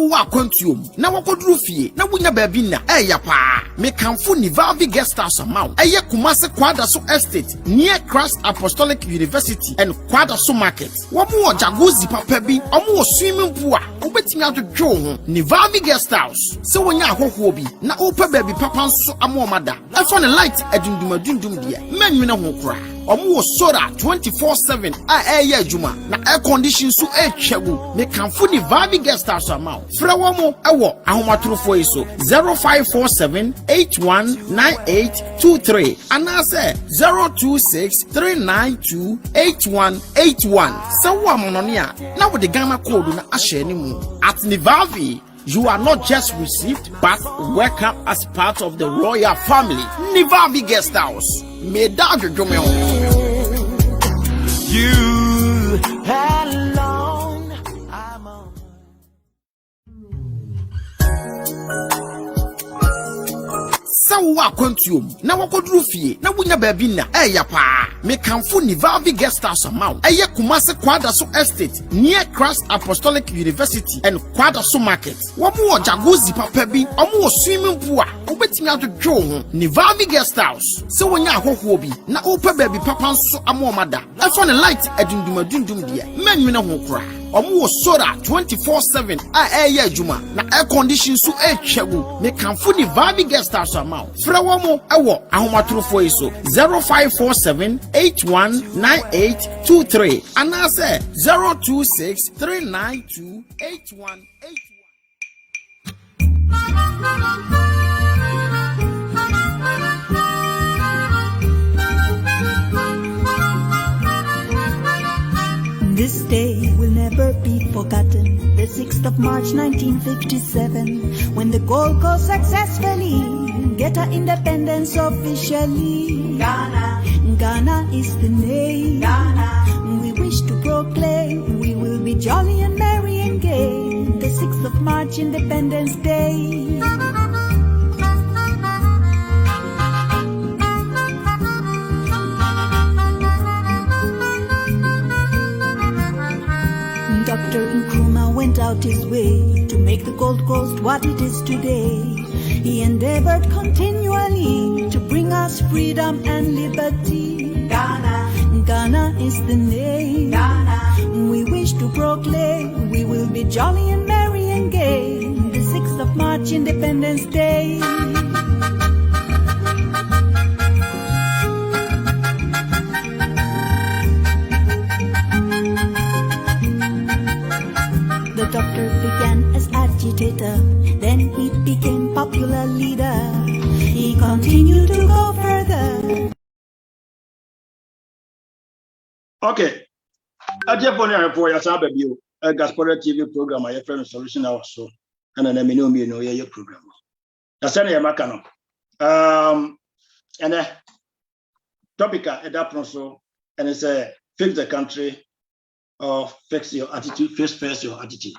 Wa kwantuom na wakodru fie na wunya baabi na eya pa me kanfo Nivavi guest house amount eye Kumase Kwadaso estate near Christ Apostolic University and Kwadaso market wo mo jacuzzi papa bi omo swimming pool a obetimi adodwo ho Nivavi guest house se wonya ahoho bi na opa baabi papa nso amomada afa ne light adundum de manwene ho kora omo soda 24/7 a eya adwuma na air condition so etwagu me kanfo Nivavi guest house amount Frawomo ewo ahomatrofo iso 0547819823 anase 0263928181 sawa mononia na wo de Ghana code na ahye ni mu at Nivavi. You are not just received but welcome as part of the royal family. Nivavi guest house me da dwodwome ho you alone I'm on. Sawa kwantuom na wakodru fie na wunya baabi na eya pa me kanfo Nivavi guest house amount eye Kumase Kwadaso estate near Christ Apostolic University and Kwadaso market wo mo jacuzzi papa bi omo swimming pool a obetimi adodwo ho Nivavi guest house se wonya ahoho bi na opa baabi papa nso amomada afa ne light adundum de manwene ho kora omo soda 24/7 a eya adwuma na air condition so etwagu me kanfo Nivavi guest house amount Frawomo ewo ahomatrofo iso 0547819823 anase 0263928181. This day will never be forgotten, the 6th of March 1957, when the Gold Coast successfully get our independence officially. Ghana is the name. We wish to proclaim we will be jolly and merry and gay, the 6th of March Independence Day. Dr. Nkrumah went out his way to make the Gold Coast what it is today. He endeavored continually to bring us freedom and liberty. Ghana is the name. We wish to proclaim we will be jolly and merry and gay, the 6th of March Independence Day. Okay. I just want to report your sample view. A Ghasporatv TV program, my friend solution also. And then I know me know your program. That's any Macano. And topic at that also, and it's a fix the country or fix your attitude, face your attitude.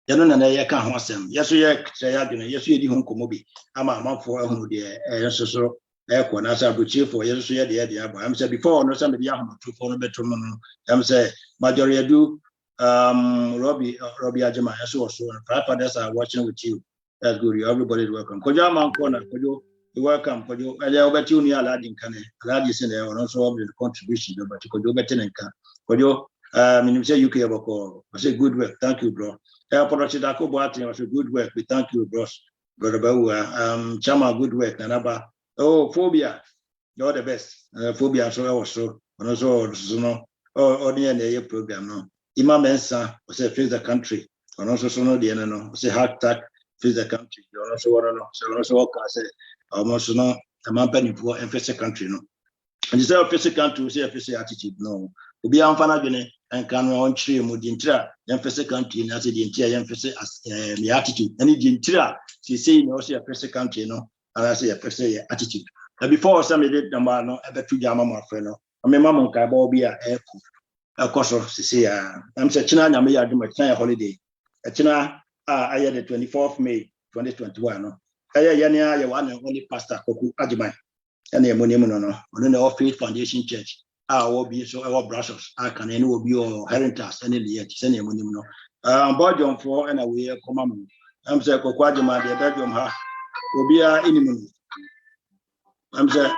You know, and I can't want them. Yes, we are saying, yes, we do home comobi. I'm a man for who the so aircon as I would cheer for yes, we are the idea. I'm saying before, no somebody have to phone bedroom. I'm saying, majority do Robbie Ajama, as also, and 5 others are watching with you. That's good. Everybody is welcome. Kojo man corner, Kojo, you welcome. Kojo, and I over to you, Aladdin can Aladdin in there, and also the contribution, but Kojo Betenka. Kojo, you say UK about I say good work. Thank you, bro. Airport Chidako Boatin was a good work. We thank you, bros. Brother Baua, Chama, good work. Nanaba. Oh, phobia. You're the best. Phobia, so I was so, and also, no, or the end program. No, Imam Mensa was a face the country, and also, so no, the no, was a hashtag face the country. You also want to know, so also, I say, almost no, a man penny for and face the country. No, and you say, face the country, say, face the attitude. No, to be unfanagene. And can on tree with the intra, emphasis country, and as the entire emphasis as the attitude. And the intra, she say, you know, see a first country, no, and I say a first attitude. And before somebody did number, no, ever to Jama, my friend, no, I mean, Mamma Cabobia, a course of Sisia. I'm saying, China, I may do my China holiday. A China, I had the 24th May 2021. No, I had one and only pastor, Koku Ajimai, and the Monimuno, on the Office Foundation Church. Will be so our brothers. I can any will be your heritage any yet send him no. Bojum for and away command. I'm saying Kokwajima, the bedroom ha will be a inimun. I'm saying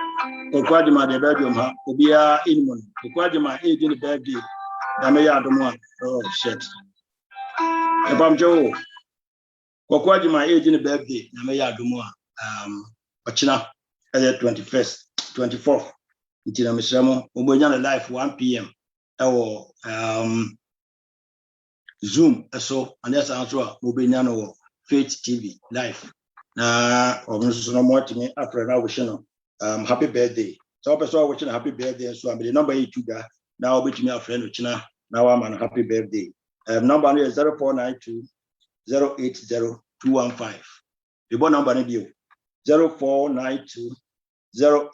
Kokwajima, the bedroom ha will be a inimun. Kokwajima, 18 birthday. Namaya Doma. Oh shit. If I'm Joe Kokwajima, 18 birthday. Namaya Doma. Ochina, 21st, 24th. Until I'm live 1 p.m. Or Zoom, so and that's answer Mobiniano Faith TV live. Now, no more to me after now, wishing happy birthday. So, I saw wishing happy birthday. So, I'm the number 8 guy now, with me a friend of China. Now, I'm on happy birthday. Number is 0492 080 215. The phone number is 0492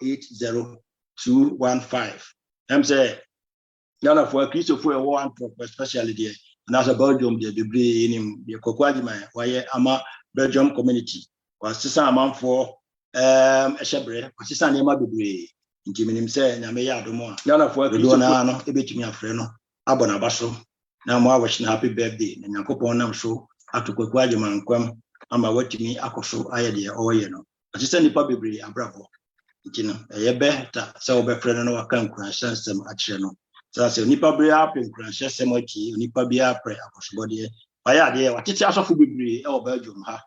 080 215. I'm saying, Yana for a Christopher one for especially there, and as a Belgium, the degree in him, the Kokwajima, why Ama Belgium community was Sisa amount for a shebre, was Sisa Nema degree. In Jimmy say, Namaya Domo, Yana for a Christopher, a bit me a friend, Abona Basso. Now, more wishing happy birthday, and Yakopon show after Kokwajima and Quam, Ama watching me, Akoso, idea, or you know, but it's any public, a bravo. You know, a better so be friend no can crash some action. So I say nipa be up in crash some okay, nipa be up pray akosbody. Aya dey what it aso fu bebre e o Belgium ha.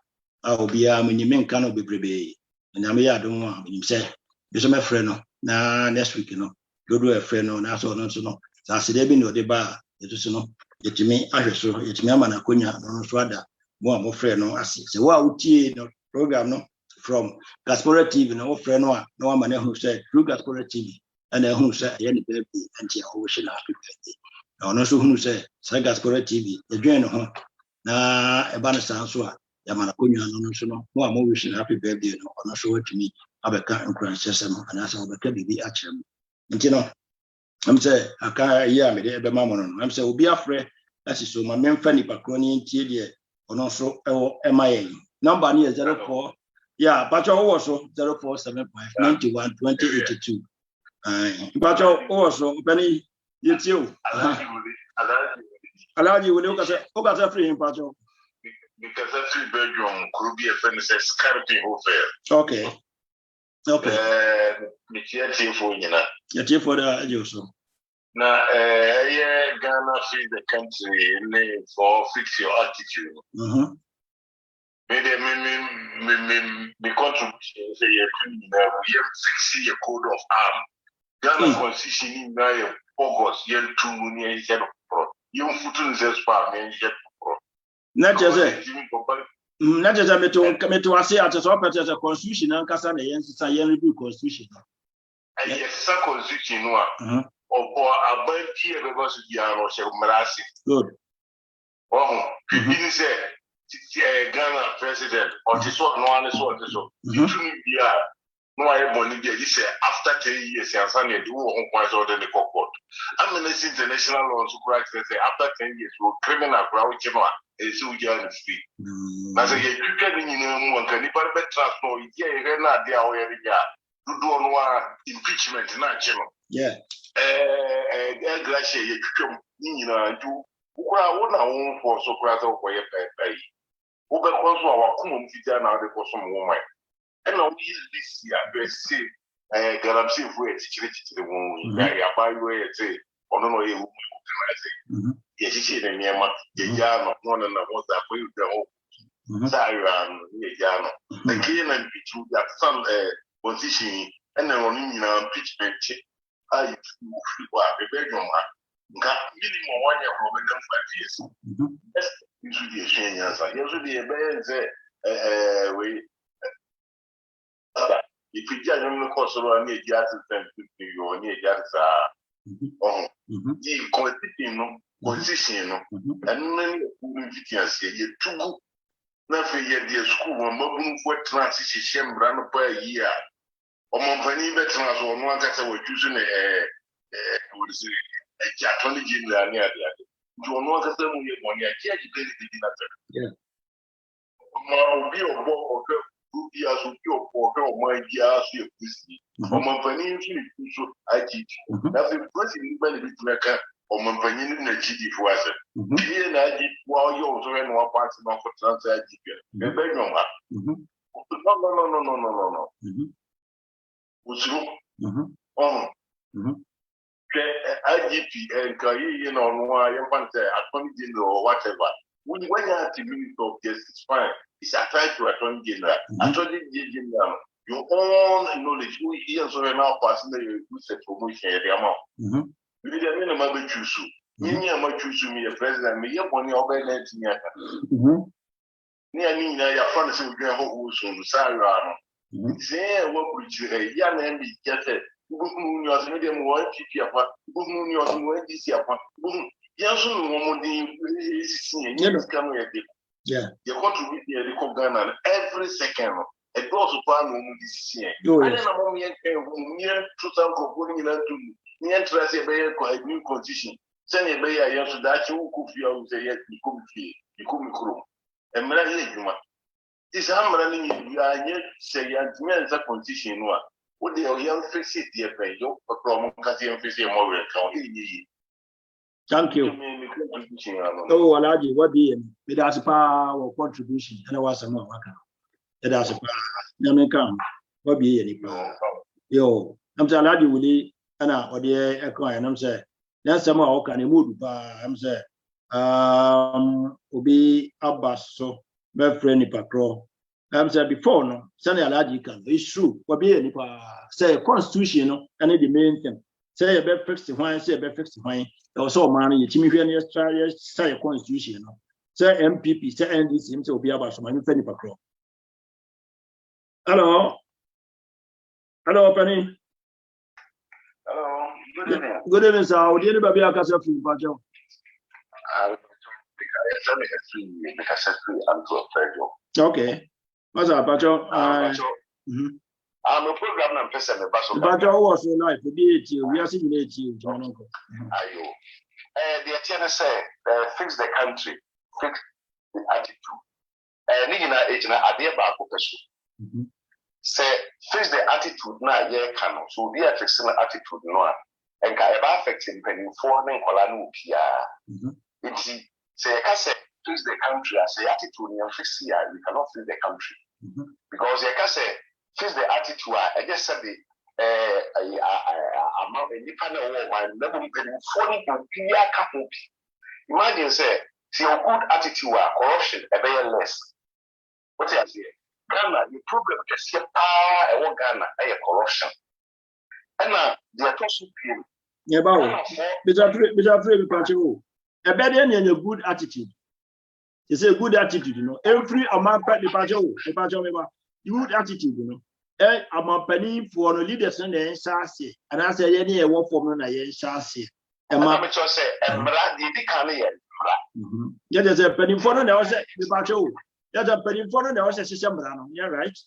A obi a many men can bebre. And am ya don wan him say, "You so my friend no na next week no. You do a friend no na so no so no. So I say dey be no dey ba, you so no. Yetimi ahwe so, yetimi ama na konya no so ada. Mo friend no ase. Say wa utie no program no from Ghasporatv, no friend, no man who said through Ghasporatv, and who said any baby and she always happy birthday. No, no, so who said Ghasporatv, the journal, na a banner sansua, Yamanakunya, no, no, no, I'm always happy birthday, no, not sure to me, I can't encourage them, and as I'll be at him. And you know, I'm saying, I can't hear me there, the mamma, I'm saying, we'll be afraid, that's so my men Fanny Pacroni and Tidia, or also MIA. Number near 04. Yeah, but also 047 91 2082. But also, Benny, you too. Allow you will look at a free in Pacho. Because every bedroom could be a friend says carrying over. Okay. Okay. It's for you know. You're for the Joso. Now, yeah, Ghana feed the country for fix your attitude. The contribution say we have 60 year code of arm. Ghana constitution in August year 2 near head of pro. You foot says part man jet pro. Not just a metal to say at a constitution and Cassan and review constitution. Yes, constitution or a bank here because you are also Marasi. Good. Oh, he said, Ghana president, or this one, no one is what is so. You shouldn't be no, I money there. He said, after 10 years, and Sunday, do one point out in the court. I'm in this international law, so correct. Say, after 10 years, we'll criminal crowd, and so we are in the street. Now, say, you can, one can, if I bet transport, yeah, not there, or you do one impeachment, not general. Yeah. Glacier, you know, do what I want for so crowd for your pay. Who got also our common figure now, the person woman. And now this year, they say, Galamsi, if we're situated to the woman, I buy way, say, or no, you say, yes, she said, and Yama, Yama, one and one that we go. Zion, Yama, the king and pitch that some position, and then on impeachment. I move a bedroom. Got minimum 1 year from them 5 years. Yes, you should be a shame. You should be a bad way. If you get them, of course, around the assistant, you are near Jassa. The position, and many universities you too. Nothing yet, dear school, moving for transition, run per year. Company veterans or one that were choosing a Japanese general near the other. You know that them when you can't get it. Yeah. Be a ball or 2 years of your porter or my years of whiskey. Company so I teach. Nothing pressing benefit maker or Mampany in a GD for us. Here and I did while you also ran one part of transit. The bedroom. No. IGP and Kayi, why you want to attorney general or whatever. When you have to minister of justice, fine. It's attached to attorney general. Attorney general, your own knowledge. We hear so now passing the research promotion at the amount. We didn't mean about choose. Me, I'm not choosing me a president. Me, you're on your bed. Near me, your friends will get home soon. Sorry, say what would you say? Young and be just said, who knows medium one TP apart, who knows when this year apart. Yes, woman, is coming at it. Yeah, you contribute the Ghana every second. A close upon this year. I don't know near 2,000 going into near interest a new condition. Send a bay, I answer that you could feel say, yes, you could feel, you could be cruel. And Mary, this I'm running in the say, and a condition. What they are young fix it, dear pay, you from Cassian Fisher Morgan County. Thank you. Oh, Alaji, what be it has power contribution, and I was a more worker. It has a power. What be any power? Yo, I'm saying, Alaji, Willie, and I, or the echo, and I'm saying, that's some more can you move, I'm saying, Obi Abbas, so. My friend Nipakro. I'm said before, no, Sunny Alajikan, it's true. What be any say constitution, and the main thing. Say a bed fixed wine, say a bed fixed wine, or so money, Timmy say a constitution. Say MPP, say NDC, himself be about some friend Nipakro. Hello, Penny. Hello, good evening. Good evening, sir. Would anybody be a castle for you, okay. What's up, Pacho? I'm a program and person. Pacho was life. We are seeing you. The attorney said, fix the country, fix the attitude. Nina agent idea about profession. Say, fix the attitude now, yeah, can so be a fixing attitude, no, and can ever affect him penny for an colano PR. Say, I say, fix the country. I say, attitude, and fix here, you cannot fix the country. Because I can say, fix the attitude. I just said the amount of independent woman, never been 40 couple. Imagine, say, see a good attitude, corruption, a very less. What I say, Ghana, the problem is here, I want Ghana, a corruption. And now, they are also people. Yeah, but a better and a good attitude. It's a good attitude, you know. Every amount of the good attitude, you know. I'm a penny for the leaders and the Sassi, and I say any work for me, I Sassi. And my say, and yeah, there's a penny for the was a Bacho. There's a penny for the was a system, yeah, right?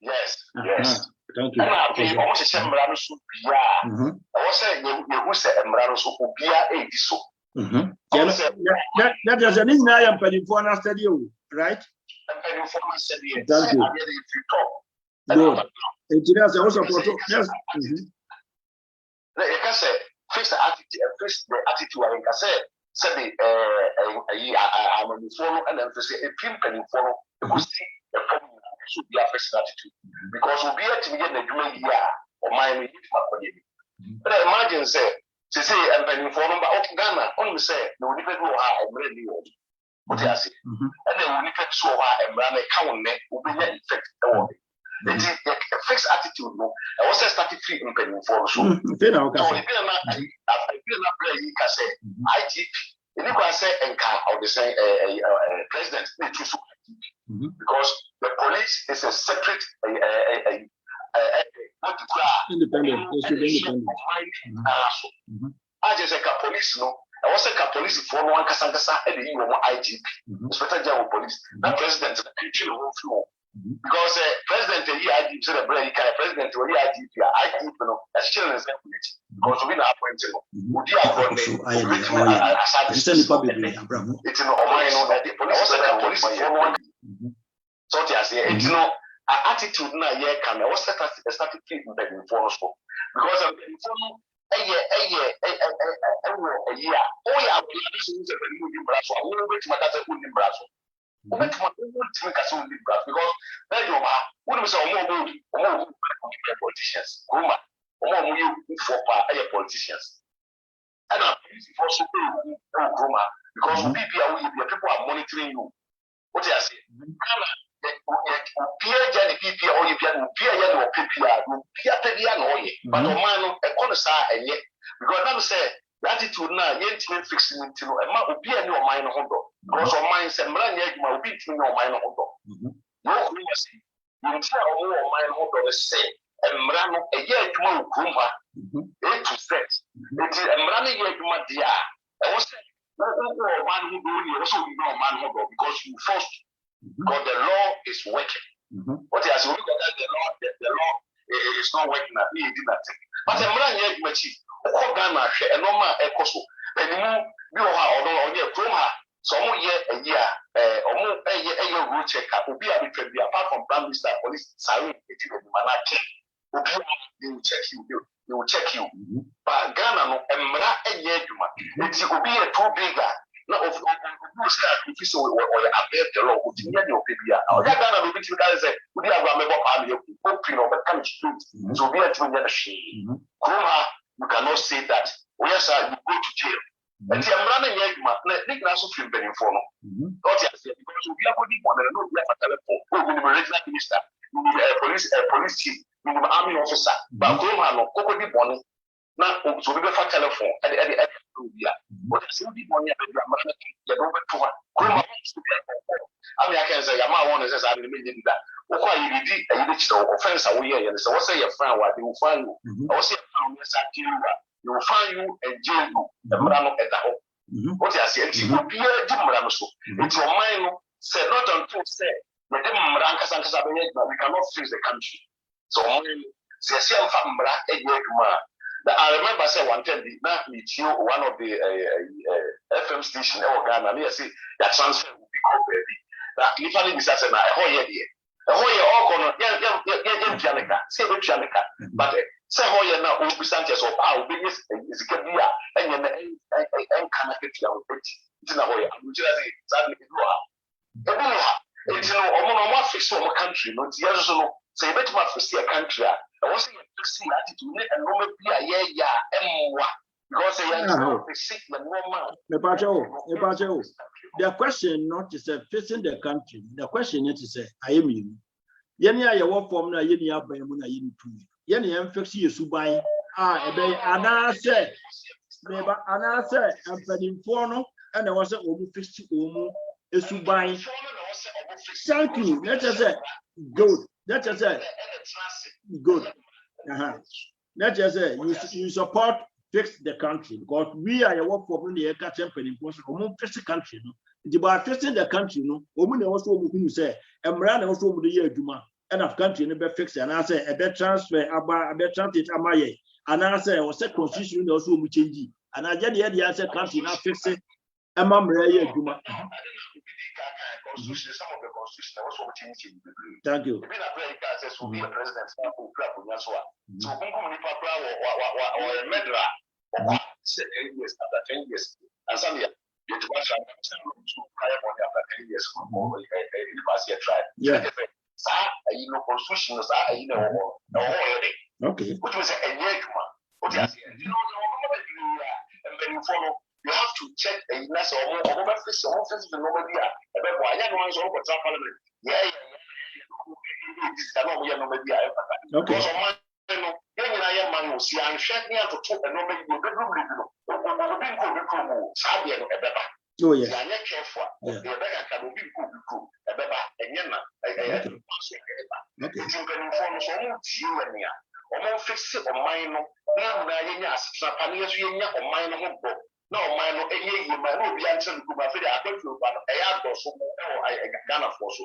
Yes, yes. Thank you. And almost a semblance soup, yeah. I was saying, you was a embrace of Pia 80 so. That is an Indian penny for us, right? And penny for us, thank you. Good. Engineers also yes. You can say, fix the attitude, I can say, I'm a follow and then say a pin penny follow, because the problem should be a first attitude. Because we'll be able to get the doing year or mine. But I imagine, say, and penny follow, but Ghana only say, no, we never know how I'm really old. What I say, and then we never saw how I'm running count net will be effect. The fixed attitude, no. I was started free in penny for so. So if you're not you can say IGP. You can say or the say president need to because the police is a separate independent. I just like a police, no. I was like a police for one Casangasa and the IGP, Inspector General Police, the president, the because president IGP said the president or IGP, as children is because we are appointed. Would you have gone it's in the police for one. So I say, it's no attitude na ye can I was started treating them for us because I'm informed a year. Oh, yeah, I will wait my cousin in Brazil. Because politicians, politicians. And I'm for because people are monitoring you. What I say? But no man, a connoisseur, and yet because I'm saying attitude now, yet fixing it to know, and might be a new mind hold. Because of mine, some brand new be to know mine hold. No, you see, you tell more mine hold on the same, and Mrano a year to more Kumba, 8 to 6. It is a Mrani year to my dear. I was saying, no man who do you also know man hold because you first. Because the law is working. What has looked at the law is not working at me, did nothing. But I'm running here, my chief. Ghana, and no man, a cost. And you know, on your chroma, some year, or more a year road check up will be able to be apart from Prime Minister, police, Sarin, they will check you. They will check you. But Ghana, and Mra, a year, it will be a too bigger. No, of start if you saw or above the law, which is your PBR. Our Ghana will be to guys that we have a member of the open of the country. So we are doing the shame. You cannot say that. Yes, sir, you go to jail. And I'm running here, Nick Nassau film being for no. Because we are going to be a telephone. We will be regular minister, police chief, we will army officer. But Groma, no, Coco Bonnie. Now, so we will have telephone at the but it's only one year, the Robert Tour. I can say, I'm one is I did that. Why you did a offense away, and so what's your friend, what they will find you. I was saying, you will find you and jail you, the Murano at the home. What I said, it will be a Jimrano. It's your mind said not until said, but then Murankas and we cannot fix the country. So, Cecil Fambra, a year. I remember saying one time, not meet you one of the FM station in Ghana. I say that transfer will be called baby. That literally is as a whole year. A whole year all gonna Janica, say the Janica. But say whole year now, we Sanchez or power business is a good year and connected to our bit. It's in a way. I'm just saying, it's no fix for our country, not the other. Say better for see a country. I was saying fixing attitude and no be a because they sick and normal. The question not is facing the country. The question is I am you. Yenya ya work from na yeni abayamu na yeni tu. Yeni em fix you subai. Ebe anase. Neba anase empanimfo no and there was a omu fix omu esubai. Thank you. Let us say good. That is it. Good. Let's just say you support fix the country because we are a work for the company for fix the country. No, about fixing the country. No, women also who say a man also the year Juma and of country never fix and I say a better transfer about a better transit amaye and I say was a constitution also change and I get the answer country now fix it. A mamma Juma. Constitution, some of the constitution also changing. Thank you. Being a very access will be a president who clap on your swat. So, or a medra or 10 years after 10 years. And some year, you to watch out to hire on after 10 years from over a past year tribe. Yeah. You know, constitution is you know, okay. Which was a year what you and then you follow. You have to check a less or more over fish or office the nobody. No, mine no any you might not be answering to my feet. I don't know, but I have also Ghana for so.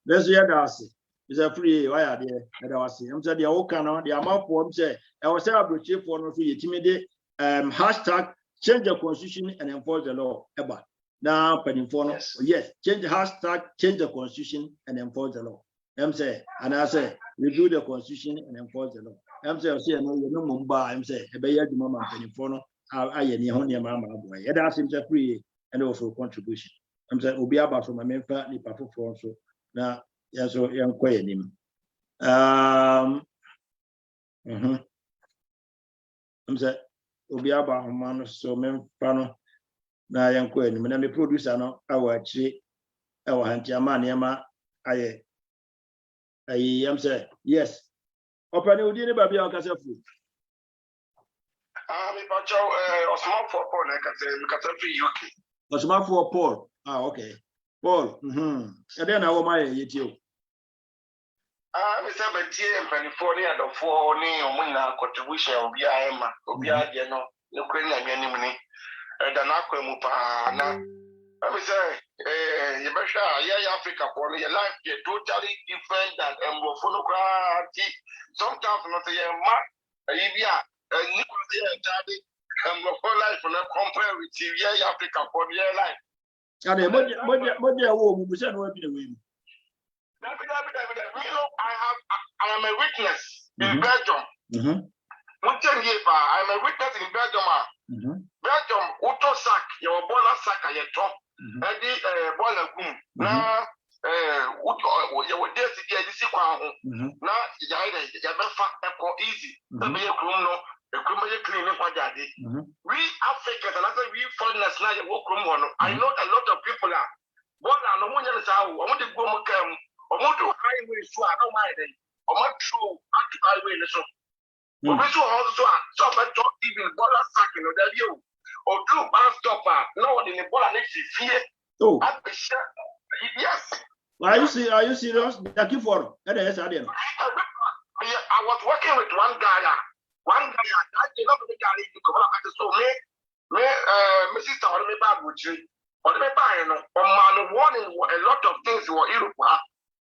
Let's hear that. It's a free why are there? And I was saying, I'm saying the whole canon, the amount for him say, I was celebrating for no free timid hashtag change the constitution and enforce the law. Ever now, penny for no, yes, change the hashtag change the constitution and enforce the law. I'm saying, and I say, review the constitution and enforce the law. I'm saying, no, you know, Mumbai, I'm saying, a bear mama penny for no. I any mama boy. Yeah, that's him free and also contribution. I'm saying Obi Abba from my main family for so now yes so young quiet him. I'm saying Obi Abba man so main pano now young quiet him. And producer no our actually our hantiaman yama I am saying yes. Open the Udini Baby Alcasa food. Osman for Paul, I can say, UK. Osman for Paul. Ah, okay. Paul. And then I will my you. Mr. Betty and California, the 4 name contribution will be I am, no Ukrainian enemy. And an aquamupa. Let me say, you better, Africa for your life, you're totally different than phonography. Sometimes not a mark. Life when I compare with TV Africa for your life. And what they are all we said will be the way. I am a witness in Belgium. I'm a witness in Belgium. Belgium, Auto sack, your bola sack, your top, and the bola boom. Now, you there to get this one. Now, you easy. The be a chrono. We Africans and other we foreigners now you walk room. I know a lot of people are born and no one else. I want to go come or want to highway so I don't mind it. Or what true highway so. But we should also so but don't even bother sacking or that you or do bus stopper. No one in the ball next fear. Oh, yes. Are you serious? Thank you for that. I was working with one guy. One guy, I did not be able to come up so Mrs. Tower, me bad with you. Or me buy no, or man warning a lot of things were Europe.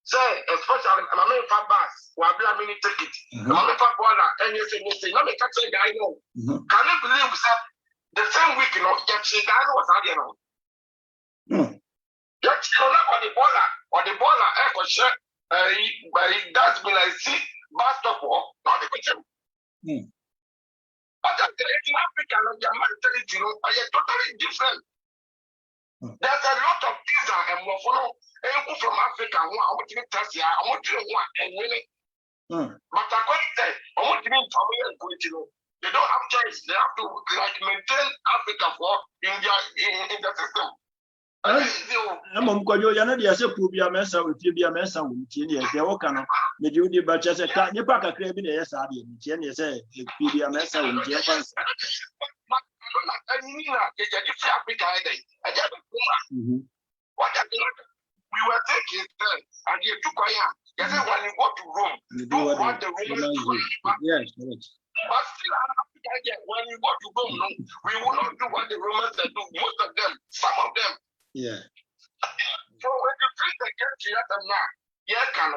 Say, especially I'm a main fat bus, who have a mini ticket. I'm a fat baller, and you say, no, me catch a guy. No, can you believe that the same week, you know, yet she guy was out, you know. Yet she don't know or the baller, echo share, but that's when I see bus stop or not the question. But in Africa, your mentality is totally different. There's a lot of things that I'm follow from Africa who I want to test here. I want to know and winning. But according to I want to mean they don't have choice. They have to maintain Africa for in the system. I'm going to another say Kubia Mesa with Tibia Mesa with Chini, the Okano, the duty but just a cat, you pack a crab in the SRD, Jenny say, Tibia Mesa in Japan. What we were taking and you took You say when you go to Rome, do what the Romans do. Yes, correct. But still, when you go to Rome, no, we will not do what the Romans do. Most of them, some of them. Yeah. So when you treat the country at a now, yeah, can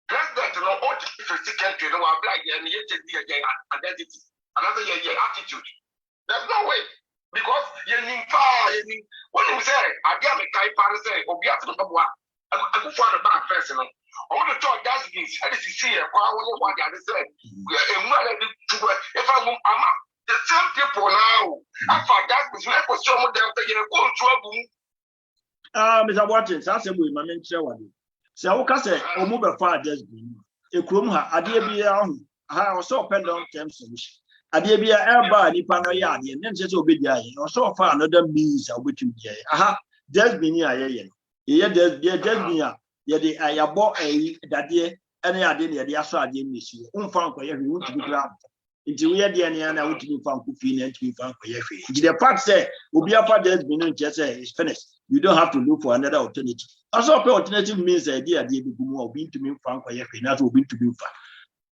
president, no, all the 50 country, no, I'm like, and yet identity, another your attitude. There's no way. Because you need power, when you say, I get a guy, say, or be after the one, I go for the back person. All the talk does this, and if you see a power, what I said, if I'm the same people now, after that, was not for some of them, they are going trouble. Mr. Watkins, that's a way, my main chair. So, Ocase, or move a far just been a crumha, a dear be I also pen long term solution. A dear be a airbar, the panayadi, and then just obey, or so far another means of which you get. Aha, just been here, yeah, there's just been. Yet I bought a that year, and I didn't the Asa didn't miss you. Unfound for every wood to be grabbed. Into where the end, I would be found cooking and to be found for every. The part say, will be a part that's been just is finished. You don't have to look for another alternative. Also, alternative means the idea they be more being to be found for every, not will be to be found.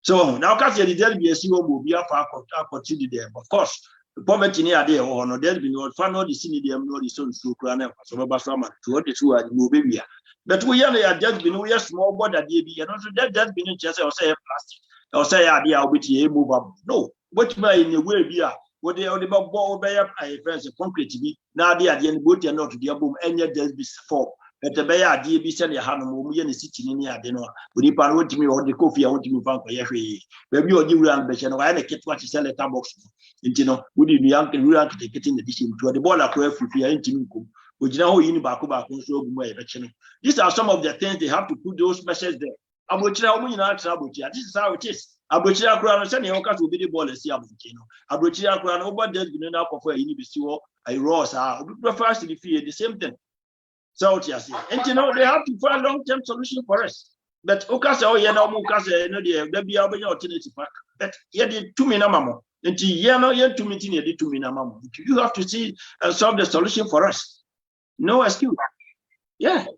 So now, because there be a single will be a far continue there. Of course, the poverty near there or no, there's been no fun, no, the city, no, the son, so crown, so Basama, to what the two are moving. But we are just been we are small border DB and also that just been just or say plastic or say idea which you move up. No, what may in the way be what they are about ball by a friends of concrete to be now they are the end boat and not to the boom and yet there's before. But the Bayer DB send your hand on me and sitting in here, dinner. Would you want me or the coffee I want to move on for every maybe you're you and Beshan or I get what you sell a box. You know, would you be young and real to take it in the dish to the ball of if you are intimate. These are some of the things they have to put those messages there. This is how it is. Abuchira Crown sending Okas will be the ball as Yabutino. Abuchira Crown over there, you know, for a university, a rose, prefers to be the same thing. So, yes, and you know, they have to find a long term solution for us. But Okas, oh, yeah, no, Mukas, no, there be our alternative. But yet, 2 minimum. And you know, you're 2 meeting, 2 minimum. You have to see and solve the solution for us. No excuse. Yeah. And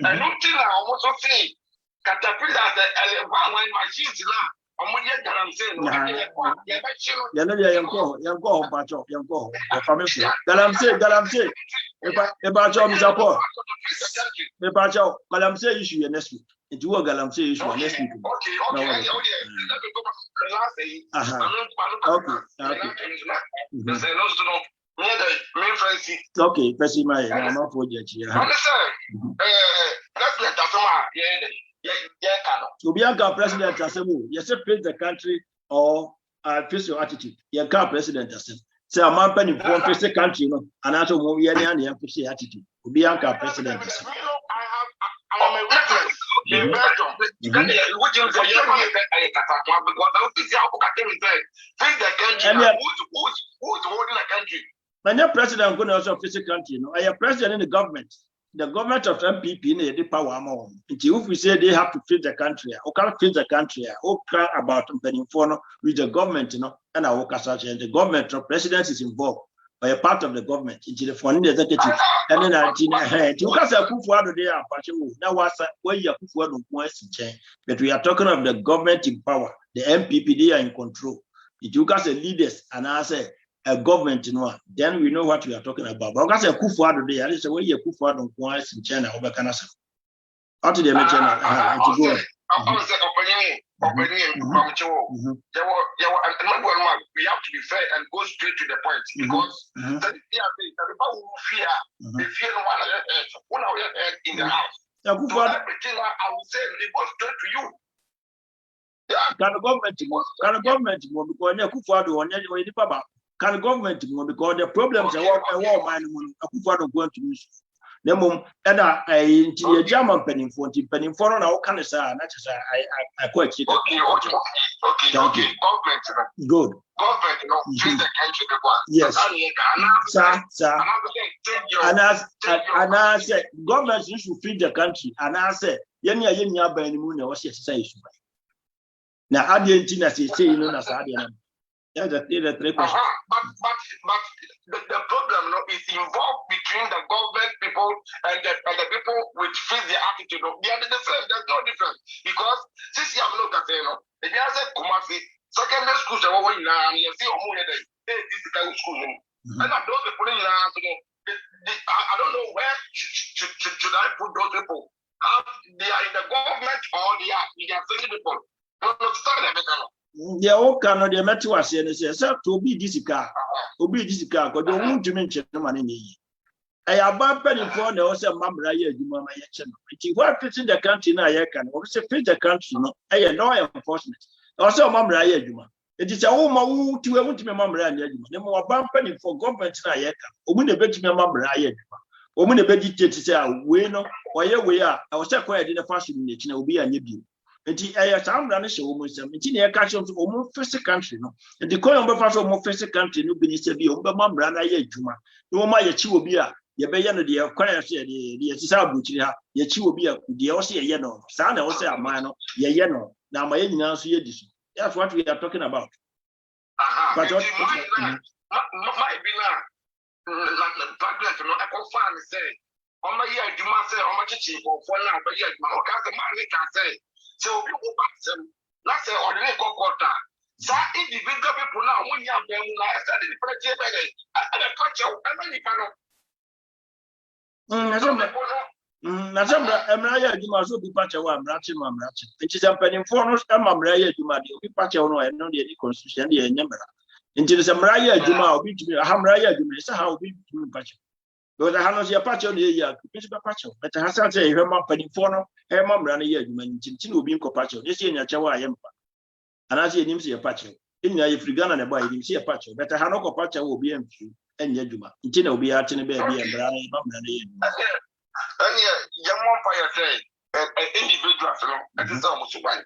until I also say, Caterpillar, one machines now. I'm saying, okay, Percy, my not for you. To be a president, you say face the country or face your attitude. You can't president as say a man penny for face the country, and I don't want any attitude. To be a president. I am a reference in Belgium. Looking for your face the country. Who's holding the country? When your president going to also face the country, I am president in the government. The government of MPP need the power more. If we say they have to feed the country, or can't feed the country, or care about with the government, and our the government or president is involved by a part of the government into the foreign executive. And then you can't say now where you but we are talking of the government in power, the MPP, they are in control. If you can say leaders and I say a government, then we know what we are talking about. But I say Kufuado there, I say where you Kufuado in China over Canada. How do they mention that? We have to be fair and go straight to the point because the people who fear, they fear one of your head in the house. So everything I will say, they go straight to you. Can the government more because Kufuado on any papa? Can the government more because the problems are all mine Kufuado going to use. Nemum eda a German penny for now can say I quite cheap. Okay. Government. Good. Government, feed the country the one. Yes. Sir. And I said government should feed the country. And I said, Yenya by the moon was say. Now Argentina say as Adian. That's the 3 questions. But the problem is involved between between the government people and the people with fix their attitude. They are the same. There's no difference because since you have looked at it, if you have Kumasi secondary schools are going now, you see this is the school, and those people in I don't know where should I put those people. They are in the government or they are sending people. They all cannot be met to us and say, sir, to be this car, because you won't to mention the money. I have bad penny for the also Mamma, you mamma. If you are fixing the country now, I can also fit the country. I know enforcement. Also, Mamma, it is a woman to a woman, Mamma, no more bad penny for government. I can. Woman, a bit Mamma, woman, a bit say, we know where we are. I was acquired in a fashion, it will be a new. And I am running almost some catch of almost first country. No, and the coin of almost first country, no business to be on Mamma, Juma. No, my Chiwobia, your bayan, the acquire the Sabuchia, your Chiwobia, the Ossia Yeno, Sana Ossia Mano, Yeno. Now my answer here. That's what we are talking about. But what might be like the progress, I can find say, on my year, you must say, how much cheap or for now, but yet, my money can say. So we go back to them. That's an ordinary quarter. Some individual people now, when you have them, I started the project and the culture, and many panel. Emraya, you must be patch one, ratchet, which is a penny for us. Emraya, you might be patch on and not the constitution, the number. Until some Raya, you might be to Hamraya, you may say how we do patch. Because I have not patch on the year to Bishop Pacho, but I have say her mom penny for her mom ran a year, you mean, will be Copacho. This year in a Chawa Empire. And I see him see a patcho. In a Frigana and a boy, you see a patcho, but a Hanoko Pacha will be empty and Yajuma. Intina will be out in a baby and Brian. And yeah, young vampire say, individual, that is almost one.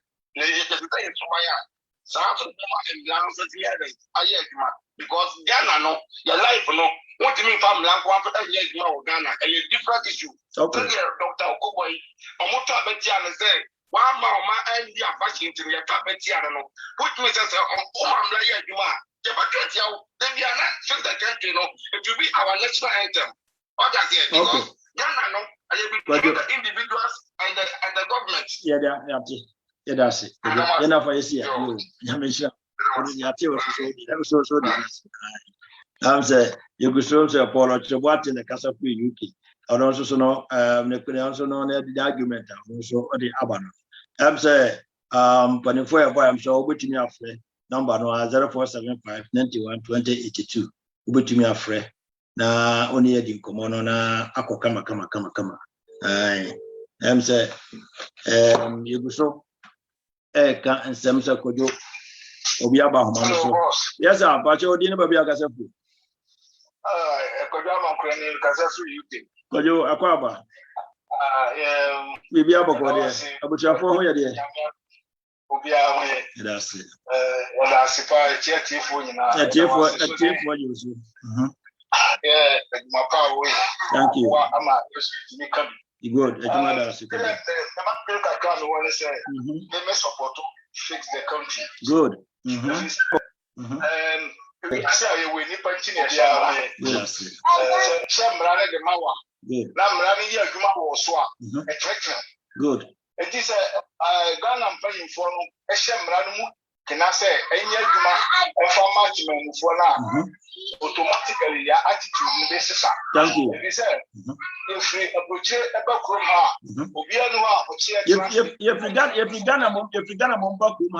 Because Ghana, no, your life, no. What do you mean, family? Ghana, a different issue. Okay, Dr. Okoboy, and say, one mama and the fashion to your Tapetiano, which means as the then we are not just the country, no, it will be our national anthem. What does it? Because Ghana, no, the individuals and the government. Yeah, that's it. Enough for you. I'm saying you could show apology what in the Casa UK. And also know also know the argument also the Abano. I'm saying but if I'm so which me a friend number no 0475 91 2082 which me a friend na only a common na ako kama I'm saying you could show Eka and Samsa Kojo Obiaba Homaso. Yes, sir, but you didn't be a Casafu. Kodama Crane Casafu, you think. Kojo Aquaba. Maybe Abba, about your 4 years. Obia, that's it. Well, I suppose a chief for you now. A chief for you. Yeah, my power. Thank you. I'm not good. They may support to fix the country. Good. And we say we need punching it. Yes. The Mawa. Now, running here, you good. It is a gun I'm paying for a sham. Can I say, any man for now? Automatically, your attitude in this. Thank you. If we approach a backroom, if we done a backroom,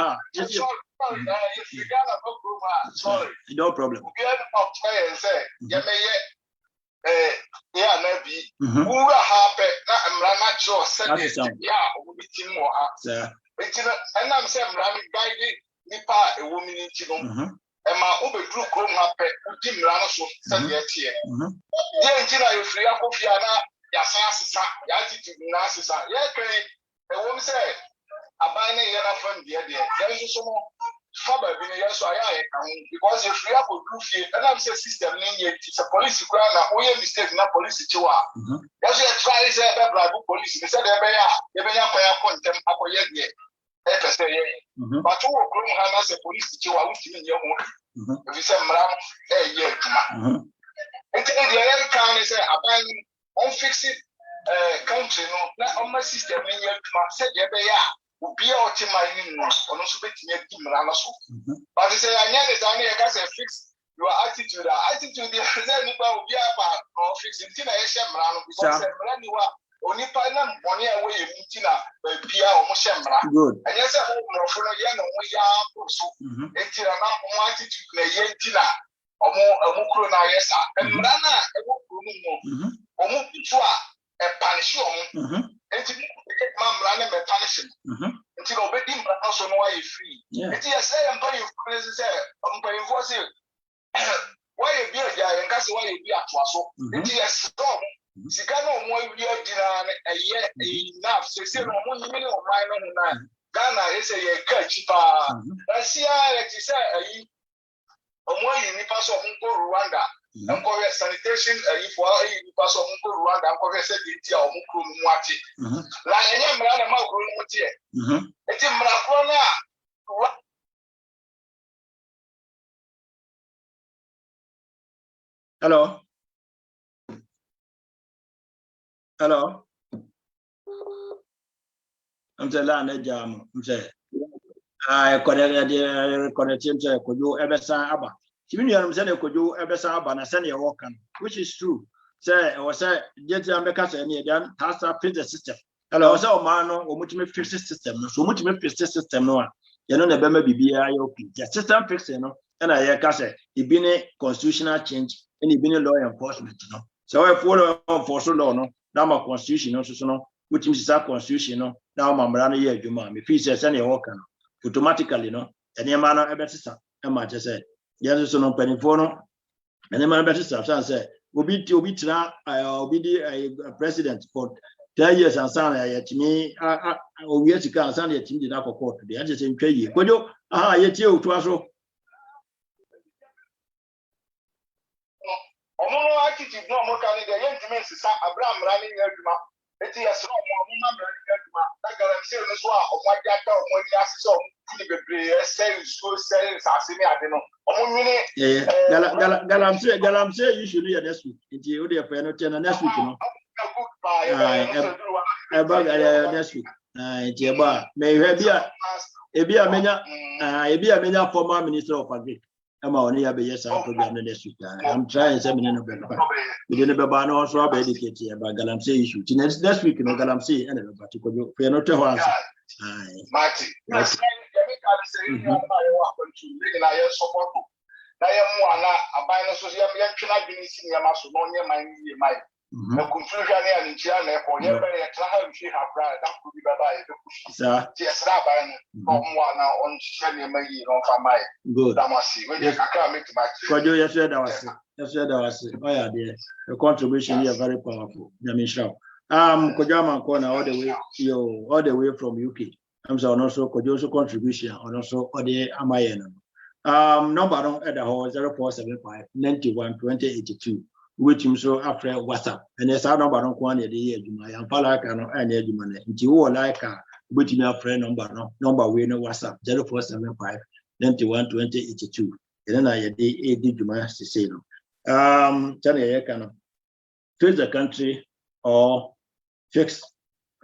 sorry, no problem. Yeah, maybe who are happy. I'm not sure. Yeah, we'll be more. And I'm saying, I'm guiding Nipa, a woman in Chino. And my over drew Chrome happy, Jim Ranaso, said yet here. Yeah, Gina, you free up of Yana, Yasasa, Yati, Nasisa, yeah, a woman said, a binding Yana friend, dear, there is so more. Father, so I because if we have a group here, and I'm saying system, it's a police crime, or a mistake, not police. That's why I try to say about police. They said they may not pay a point, but who will groom her as a police, which you mean your own. If you say, Madame, It's the other kind is on fix it country no na on my system in your said ya be ya obi a o ti ma ni no ono so betimi adi mra no so but say anya dey say na ka say fix your attitude the say ni ba obi a ba no fix it na ye she mra no because mra ni wa oni pa na mboni a we yemu ti na ba bia o mo she mra anya say ho mrofo no ye no mo ya so enti na mo attitude na ye ti na omo kuro na ye sa mra na e wo kuro no omo pitu a e punish omo enti ma mra na me punish enti no be di mra so no wa ye free enti ye say mpa you praise say mpa you for say why you be a nka say why you be atoaso enti ye strong sika no omo wi odina eye enough say no omo nyime no mai no na Ghana is a catch pa Russia let say ayi omo yi nipa so nko Rwanda nko sanitation if wa yi nipa so nko Rwanda nko say di a omo kro mu ati la enye mra na ma kro mu ti eti mra kro na Hello. I'm saying la na jam. I'm saying I connect him to Kojo Ebesa Abba. Even you say Kojo Ebesa Abba na send your work, which is true. Say or say get America say any then has to fix the system. Hello, say o man no o mutime fix the system no. So mutime fix the system no. You know na be ma bibia ya okay. The system fix no. And I hear say e be ne constitutional change and e be ne law enforcement no. So we follow enforce law no. Na ma constitution no so no. Mutime sisa constitution no. Na ma mra no ye adwuma. Me feel say send your work no. Automatically no any man no ebetisa e ma che say yes so no penifo no any man ebetisa say obi tira obi di president for 10 years and san ya timi obi etika and san ya timi di na for court dey say ntwa yi kojo ye tie otu aso omo no attitude no mo kan dey yen timi sisa Abraham ra ni adwuma eti yes no omo ma bra ni adwuma na guarantee no so a omo ajaka omo ni asese omo kini bebre say so say asemi ade no omo nwini galamse you should hear next week enti o dey pay no ten next week no next week enti eba me hwe bia menya former minister of agriculture Emma only have yes program next week. I'm trying to seminar no better. We didn't be ban also be educated about Galamsey issue. Next week no Galamsey and about to go for not to answer. Marty. Yes, say you are welcome to make na yes support. Na ye mu ana aban no so ye twena dwene si ne ma so no nye man ye mai. Na kunfuru hwa na ya nchia na e ko ye be ye tra ha mfi ha bra da ku bi baba ye be ku. Sir. Ti esra aban no mo ana on hwa ne ma yi no fa mai. Good. Damasi we dey kakra make match. Kojo yes that was oh yeah there. The contribution here very powerful. Nyamisha. Kojo man ko na all the way from UK. I'm so also Kojo's contribution and also the Amaye. Number no at the hall 0475 91 2082, which him so after WhatsApp. And there's our number no one the year Juma and Palaka no and Edmund. If you like which me a friend number we no WhatsApp 0475 91 2082. And then I did Juma to say no. Tell you can face the country or fix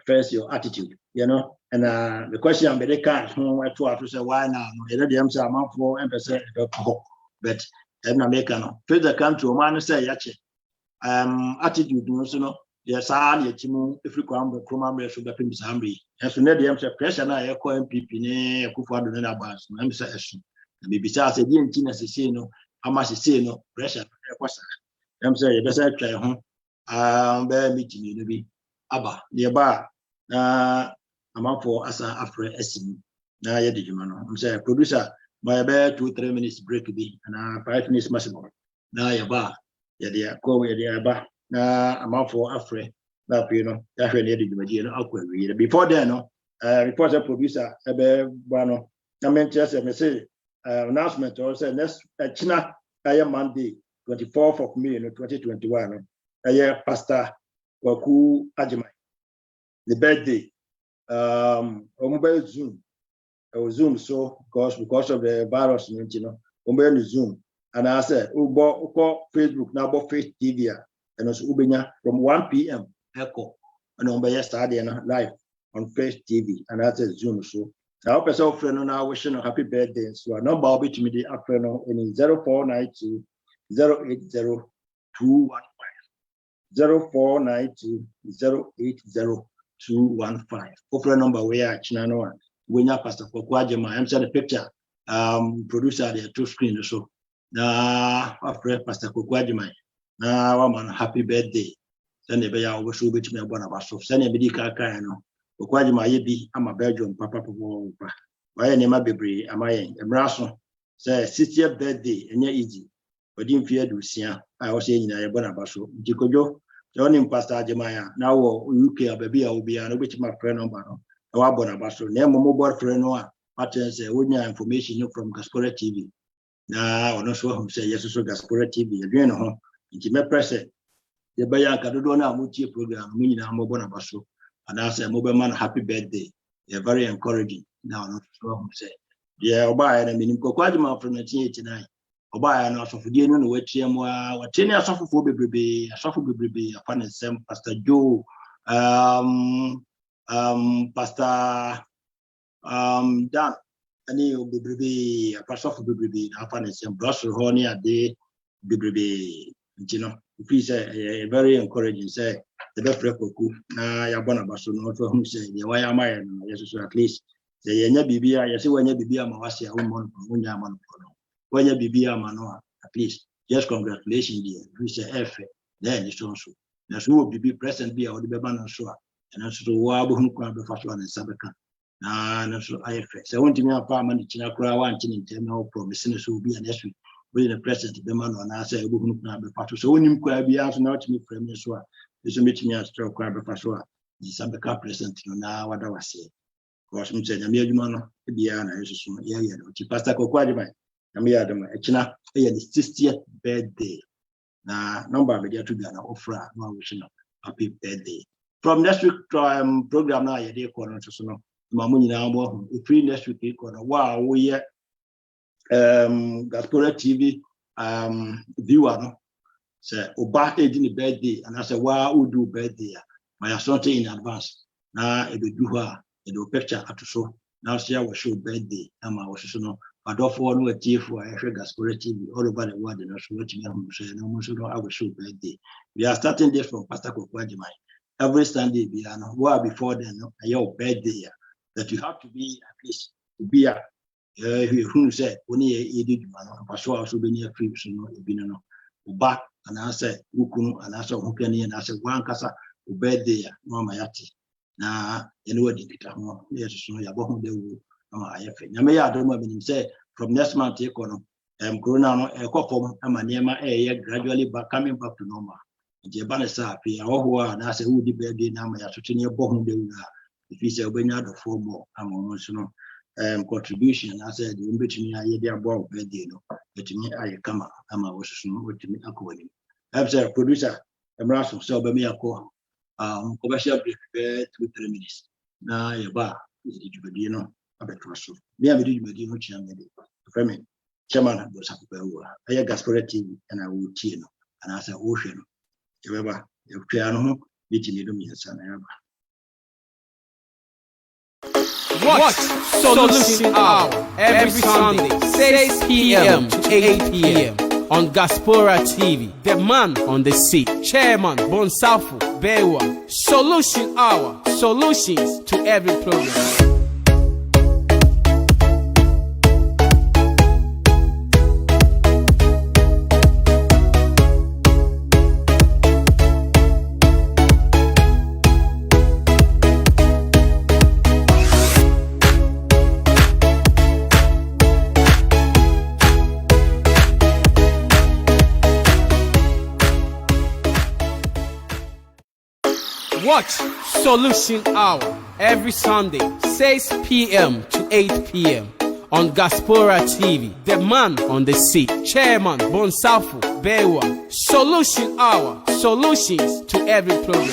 first your attitude, you know. And the question I'm very kind to say why now? You know, the answer I'm for emphasis, but I'm not making no. Face the country, man, say yache. Attitude, you know, yes, I need to if you come the Chroma should be finished. And so, the answer pressure now, I call MPP, ne, Kufa, the Nabas, I'm saying, maybe besides, I didn't think as say no, how much is say no pressure. I'm saying, best I try home. Bear meeting you, be Abba, nearby. I'm up for as after estimate. Now, yeah, did you know? I'm saying, producer, my about 2-3 minutes break be and 5 minutes maximum. Now, yeah, bar, yeah, dear, go away, dear bar. Now, I'm up for after that, you know, that's when you know, before then, no, report a producer, a bear, Bano, I meant just a message announcement also next China, Monday, 24th of May, 2021, Pastor Waku Ajimai, the birthday. Mobile Zoom, so because of the virus, you know, mobile Zoom, And I said, Ubo Facebook now about Face TV and also Ubenya from 1 p.m. Echo and on by yesterday live on Face TV and I said Zoom so. Now person friend now wishing a happy birthday. So number will be to me the afternoon in 0492 080 215 0492 080 215. Offer number where Chinano when you Pastor Kwajima, I'm sending the picture. Producer there two screen so. Na after Pastor Kwajima. Na woman happy birthday. Then the bear will show which me born about so. Send a medical car no. Kwajima yebi ama Belgium papa. Why name bebre am I embraso. Say 60th birthday and easy. But didn't fear to see. I was saying I born about so. Jikojo. Joining Pastor Jemaya now UK baby I will be an which my friend number. Our bonabaso, name mobile friend no patterns information from Ghasporatv TV. Now I'm not sure who say yes to Ghasporatv TV. Again, home. Intimate present. The Bayan Kadona Muti program, meaning I'm bonabaso. And I say mobile man happy birthday. They're very encouraging. Now I'm not sure who say. Yeah, Oba and I mean Kwajima from 1989. Oba and also for the no wait what 10 years of for baby, a soft baby, a fan and Pastor Joe. Pastor Dan any be a pastor for be happen is Brussels honey a day be you know please a very encouraging say the best record na ya bona baso no to who say the why am I yes so at least the nya bibia yes when nya bibia ma wase a won nya ma no when nya bibia ma no at least just congratulations dear we say F then so na so bibi present be a the be ban so and also wabo hu kwa be faso na sabeka na so IFX so won't me apa man china kura wan chini ntem na promise no so be an next week we the president be man na say ebo hu kwa be faso so wonim kwa bia so na otimi frame so a so metimi astro kwa be faso a di sabeka president no na wada wase because me say na me adwuma no bia na yeso so ye no ti pastor Kokwadima na me adama e china e the 60th birthday na number be there to be na offer no wish no happy birthday. From next week program now, you corner to sono. Mamuni na mo free next week corner. Wow, we Ghasporatv viewer no. Say oba edini birthday and I say wow who do birthday. My something in advance. Na e be do ha e do picture atoso. Now see our show birthday. Ama was so but of all no tie for Ghasporatv all over the world and so what you say no mo so no our show birthday. We are starting this from Pastor Kwajima. Every Sunday, before then, your birthday that you have to be at least to be a who said only a did man, Pastor also be near trips, no, no, back and I said, Ukunu and I saw Hukani and I said, one casa, birthday, no, my ati. Now, you know, yes, so you're going to do. I may I don't know say from next month, take on Corona, a couple, and my name, gradually back coming back to normal. Jebana sa pe ahoho na se wudi birthday na ma ya tutuni bohu de wura if you say obenya do for more amon so no contribution na say de mbetumi aye de abo birthday no betumi aye kama ama wo so no betumi akowani have say producer emraso so be me akọ commercial break 2-3 minutes na ye ba di jubedi no abetwa so me a be di jubedi no chia me de frame chairman do sakupa wura aye Ghasporatv and I will tie no and I say wo hwe no Watch Solution Hour every Sunday, 6 p.m. to 8 p.m. on Ghasporatv, the man on the seat, Chairman Bonsafo Bewa. Solution Hour, solutions to every problem. Watch Solution Hour every Sunday, 6 p.m. to 8 p.m. on Ghasporatv, the man on the seat, Chairman Bonsafo Bewa. Solution Hour, solutions to every problem.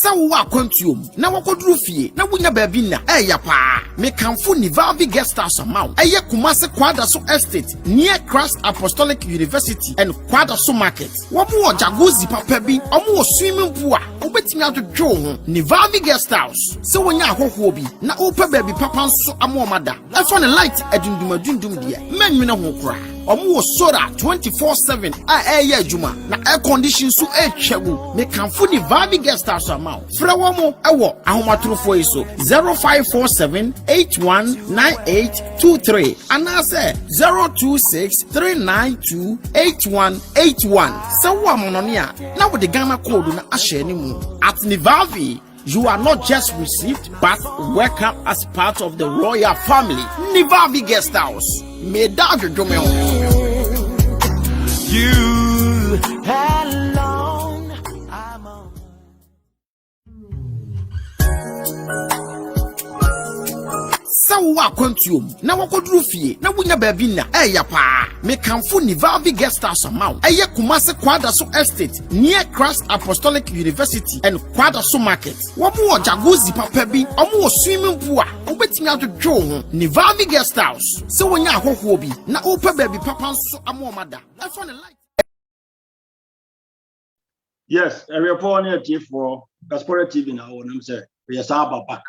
Sa wo akwantuom na wakoduru fie na wonya baabi na eya pa me kanfo Nivavi guest house amount eye Kumase Kwadaso estate near Christ Apostolic University and Kwadaso market wo mo jacuzzi papa bi omo wo swimming pool a obetimi adodwo ho Nivavi guest house se wonya ahoho bi na opa baabi papa nso amomada efo ne light adundum de menwene ho kora omo wo solar 24/7 a eye adwuma na air condition so etwagu me kanfo Nivavi guest house amount Frawomo ewo ahomatrofo iso 0547819823 anase 0263928181 so wa monone a na wo de Ghana code na ahye ni mu at Nivavi. You are not just received, but welcome as part of the royal family. Nivavi Guest House. May that you alone. I'm on. Sawa kwantuom na wakoduru fie na wonya baabi na eya pa me kanfo Nivavi guest house amount eye Kumase Kwadaso estate near Christ Apostolic University and Kwadaso market wo mo jacuzzi papa bi omo wo swimming pool a obetimi adodwo ho Nivavi guest house se wonya ahoho bi na opa baabi papa nso amomada efo ne light. Yes, a report here for Ghasporatv now on him say we are saba back.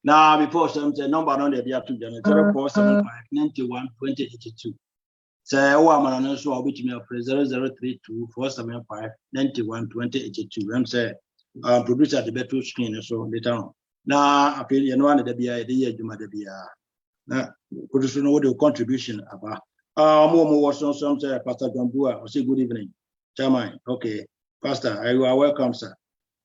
Now, before some number on the day to January 0475912082. Say, oh, I'm an answer which me up 00324759912082. I'm say, producer the better screen so later on. Now, I feel you know the BI the year you might be now, producer know the contribution about. More was on some say, Pastor John Bua, say good evening. Chairman, okay, Pastor, you are welcome, sir.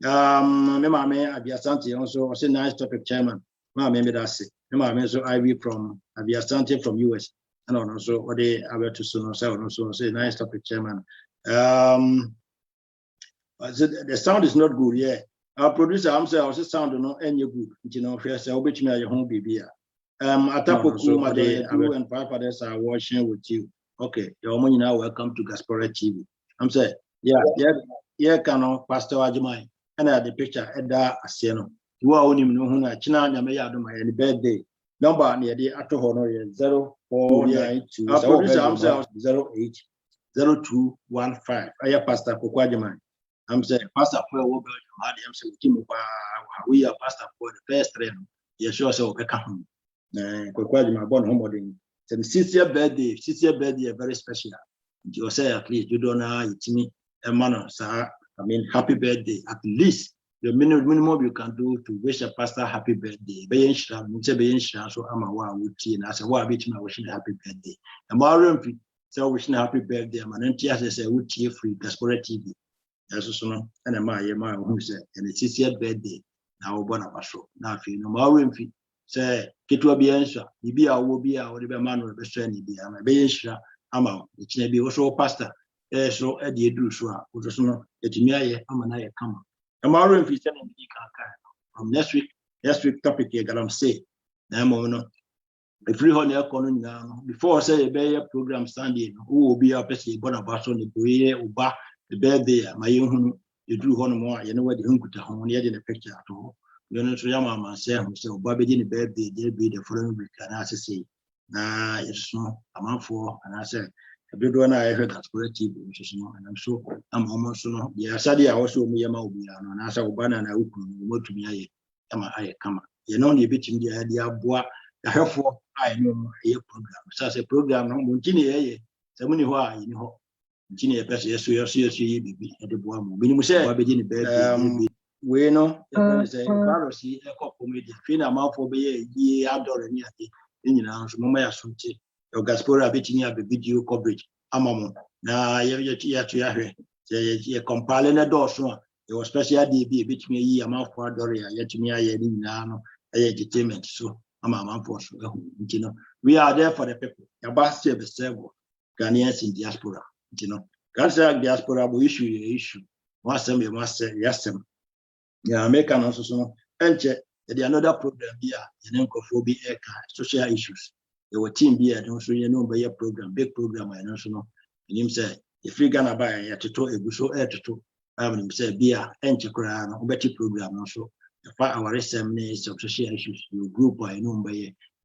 Mema me Abiasante also say nice topic, Chairman. Mama me that's it. Mema so Ivy from Abiasante from US. And also what they are to soon also say nice topic, Chairman. The sound is not good, yeah. Our producer I'm saying also sound not any good. You know, first I'll bet me at your home baby. Atapoku Made and Papa are watching with you. Okay, your money now welcome to Ghasporatv. I'm saying, yeah, Kano, Pastor Ajimai. And at the picture at that Asiano. You are only no China Yamaya my birthday. Number near the Atohono 0492 080215. I Pastor Kokwajaman. I'm saying Pastor for I'm saying we are Pastor for the first train. Yes, sure so Pekahum. Kokwajama born homoding. So the 60th birthday, very special. You say at least you don't know it's me a manner, sir. I mean, happy birthday. At least the minimum you can do to wish a pastor happy birthday. So I'm a would see and I said, why beat me wishing a happy birthday. And more so wishing a happy birthday. I'm an enthusiast as a would cheer free Ghasporatv. That's so and a my who said, and it's his birthday. Now, one of us show. Now, if you know more say, get to be answer. You be our will be our man with the strength. I'm a bench. I'm out. It may be also pastor. So Eddie do so. Which no, it may I'm an eye come. Tomorrow, if you send me from next week topic here, I'm say, no, if we hold your calling now, before say a bear program standing, who will be up as a bonabas on the boy or bar the birthday, my young you drew one more, you know what the hunkuta home yet in the picture at all. You know, so Yama say, so Bobby didn't birthday, they'll be the following week, and I say, nah, it's no, I'm out for, and I said, I did one I heard Ghasporatv, which is no, and I'm almost no. Yeah, Sadia also me, and I saw Obana and I would go to me. I come. You know, the bit in the idea, boy, therefore, I know a program. Such a program, no, Muntini, somebody who I know. Muntini, yes, baby, at the boy, minimum say, I begin the we know, say, Barossi, a comedy, Fina mouth for be ye outdoor and yet, in our Mumaya Sunti. Your Gaspora beating up the video coverage. Amamo. Now, you compiling a door so. It was special DB between me, a mouth for Doria, yet to me, I entertainment. So, I'm a man for you know. We are there for the people. Yabasti the servo, Ghanaians in diaspora. You know, Ghanaian diaspora will issue. Once them, you must say, yes, them. Yeah, American also so. And the another problem here, the noncophobia, social issues. There were team here, and also you know by your program, big program, I know. And him say, if you gonna buy a to a bush or air to say beer and chakra obeti program also our seminars of social issues group by number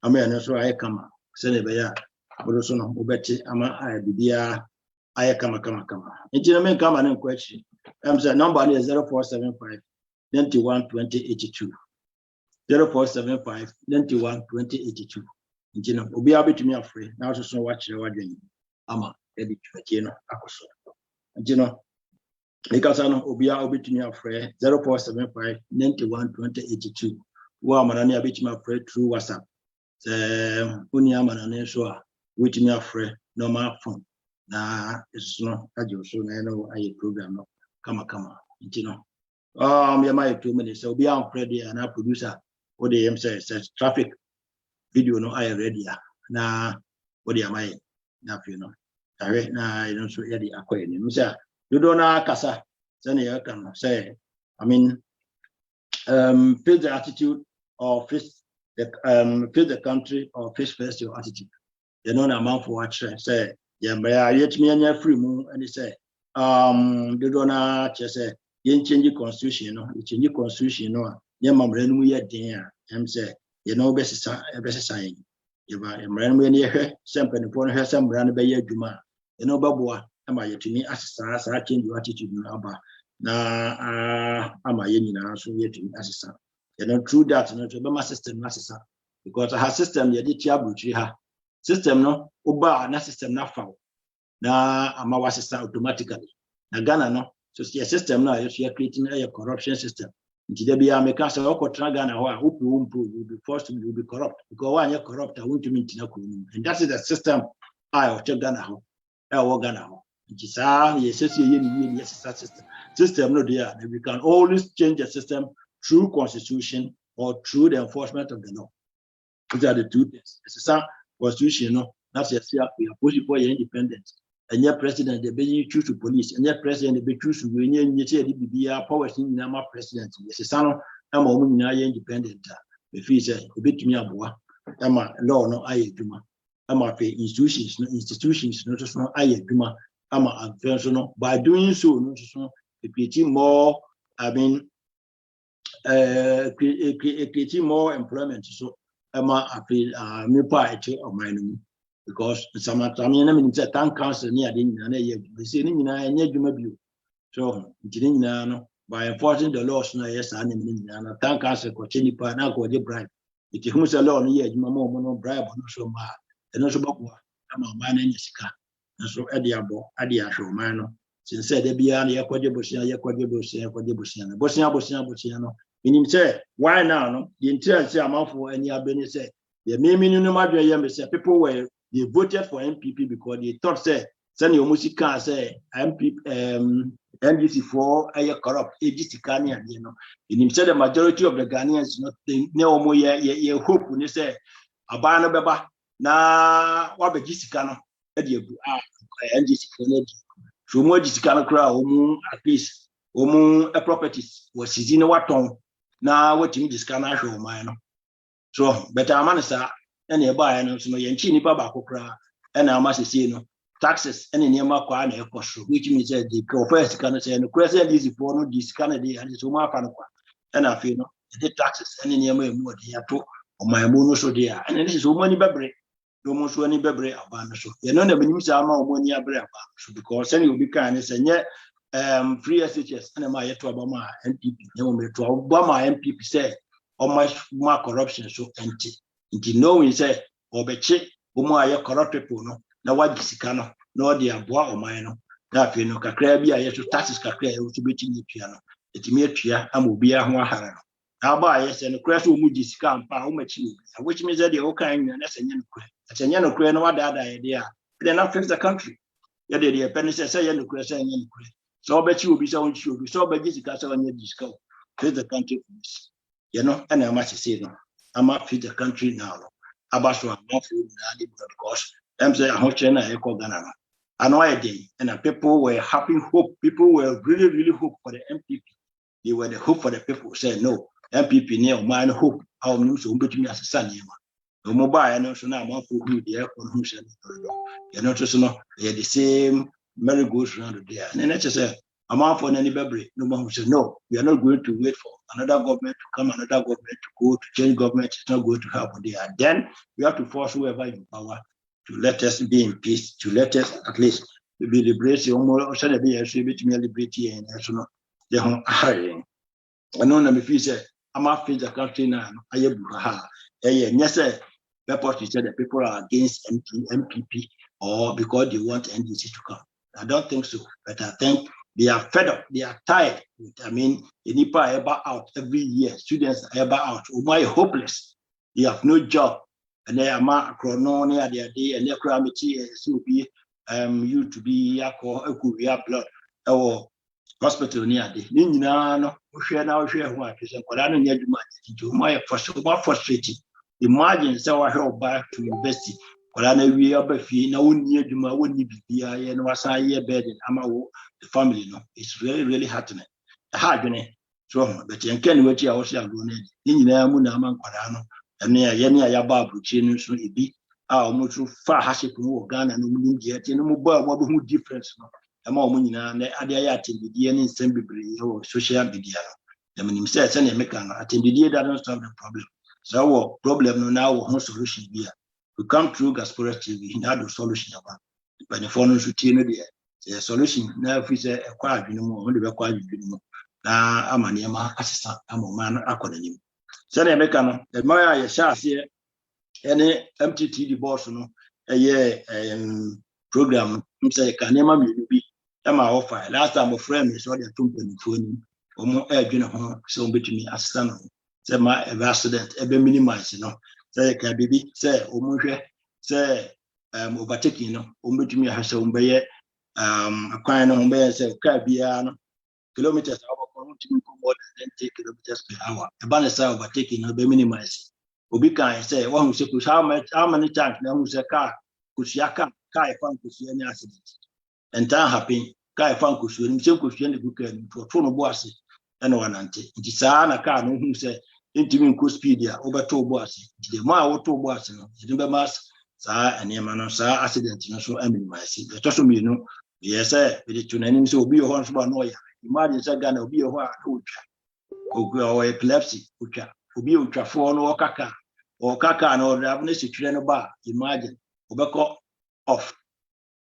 I mean so I come send beya also no obeti ama I bibia I kama nti me kama na kwachi say number is 0475 91 2082 0475 91 2082 nti no obi abetumi afre na so watch wadwen ama ebi twati no akoso nti no because no obi abetumi afre 0475 91 2082 wo amana ne abetumi afre through WhatsApp oni amana ne so a wetumi afre normal phone na eso no ajo so na no ayi program no kama nti no ya my 2 minutes so obi am ready and a producer what they say traffic video no I ready na what am I na you know na you know so ya di akoye ni say you don't na kasa say you can say I mean face the attitude or face the country or face your attitude you know na man for watch say ya yet me anya free mu and say you don't na say yen change constitution no change constitution no ya mamre no ye den a say you know best sign you ba emre no ye hwe sempe ne pon hwe semra no be ye adwuma you know baboa ama yetumi asesa sa change your attitude no aba na ama ye nyina so yetumi asesa you know through that no to be my system asesa because her system ye dey tia bruchi ha system no oba na system na fa na ama wasesa automatically na Ghana no so the system now you are creating a corruption system. Nti be America say okotra Ghana ho a will be forced to be corrupt because one you corrupt won't mean tina ko and that is the system I of Ghana ho e wo Ghana ho. Nti sa yes ye system no there we can always change the system through constitution or through the enforcement of the law. These are the two things. It's a constitution no that's we are pushing for independence. And your president, the be choose to police, and your president, the choose to win, you say the powers in Nama president. Yes, a son, I'm a woman, independent. If he said, a bit to me, a boy, I'm a law, no, I do. I'm a pay institutions, not just no, I do. I'm a personal. By doing so, no, creating more, I mean, creating more employment. So, I'm a pay, me party of my name. Because some time you know town council near the year they say so by enforcing the laws no yes and town council ko chini pa na ko dey bribe it who's a law near no bribe no so ma and no so bakwa ama ma na nyisika and so e dey abo ade ahwe ma no since dey bia na yakwaje bosia no meaning say why now no the entire say amafo any abeni say the meaning no madwe yam say people were they voted for MPP because they thought say send your music can say NDC for a corrupt AGC Ghanaian, you know. In him said the majority of the Ghanaians not think no more ye hope when they say Abana Baba na wabe GC Kano NDC Kennedy. So more GC Kano crowd at least a properties was season waton now what you just can show mine. So better manasa any buy and so no yanchi nipa ba kokra and I must say no taxes any near kwa na ekosho which means that the first can say no credit is for no this Canada and so ma fan kwa and I feel no the taxes any near more dey to o my mono so there and this is so many bebre no mo so any bebre aba no so you know na benim say ama o money abre aba so because any obi kan say nye free SHS and ma yeto aba ma MPP no me to aba ma MPP say o ma corruption so empty. Nti no we say obeche omo aye corrupt people no na wagi sika no na odi aboa oman no na afi no kakra bi aye so taxes kakra e so beti ni tua no etimi atua ama obi ahụ ahara no na ba aye se no kra so omu di sika mpa o machi ni which means that the okan na se nya no kra se nya no kra no wada ada ye dia then na fix the country ya de pen say nya no kra se nya no kra so obechi obi so onchi obi so obegi sika so nya di sika fix the country you know and I must say no I'm up to the country now. Abasho am not food because I'm saying how China echo Ghana. I know a day and people were having hope. People were really hope for the MPP. They were the hope for the people. Say no, MPP near mine hope. Our news will be to me as a son. No mobile and so now I'm for who the aircon who said you're not just no, they're the same merry goes around there. And then I just say amount for any baby. No one said, no, we are not going to wait for another government to come, another government to go to change government. It's not going to happen there. Then we have to force whoever in power to let us be in peace, to let us at least be liberated. Almost be liberty and so the home hiring. I know that if you say, I'm after the country now, I have yes, report said that people are against MPP or because they want NDC to come. I don't think so, but I think they are fed up, they are tired. I mean, the NIPA are ever out every year, students are ever out. Why hopeless? They have no job. And they are chrono near their day, and their calamity will be you to be a blood or hospital near the Ninano, who share now share what is a Korano near my frustrating. Imagine so I help back to university. Korana we are fee now near Juma wouldn't be and was I year bed in Amawo, the family. No, it's really, really happening. Hard, so, but you can't wait your house. I'm going in Namunaman Korano, and near Yenia Yababu, Chin, so it be our much far haship more gun and no yet, no more what difference. Among and the Adia the DNA assembly or social media. The minimum says, and American attend the day that don't solve the problem. So our problem now, no solution here. We come through Ghasporatv, we have the solution about. But the phone should tell you the solution. Now, if we say acquired, only required, now I'm an assistant, I'm a man, academy. So the American, the Maya Shas here, any MTT boss, a year program, say, can never be. I'm offer. Last time a friend is what they're talking phone or more air, so between me as son. Say my accident, ever minimize, Say, can be, say, say, overtaking, between me has some bay, acquiring on bay, say, Caribbean kilometers more than 10 kilometers per hour. A banner overtaking, no be minimized. Obika say, one who says, how many times now who's a car, could see a car, found to see any accident. And time happen. Kai fan kusuo ni mse kusuo ni buka ni to no boase e no wanante nti saa na car no hu se intimi nko speed ya obeto boase nti ma wo to boase no nti be mas saa enema no saa accident no so minimize e to so mi no yes e be tunani mse obi ho nso ba no ya imagine say Ghana obi ho a to twa o epilepsy utwa obi utwa fo no okaka no drive no secure no ba imagine obeko off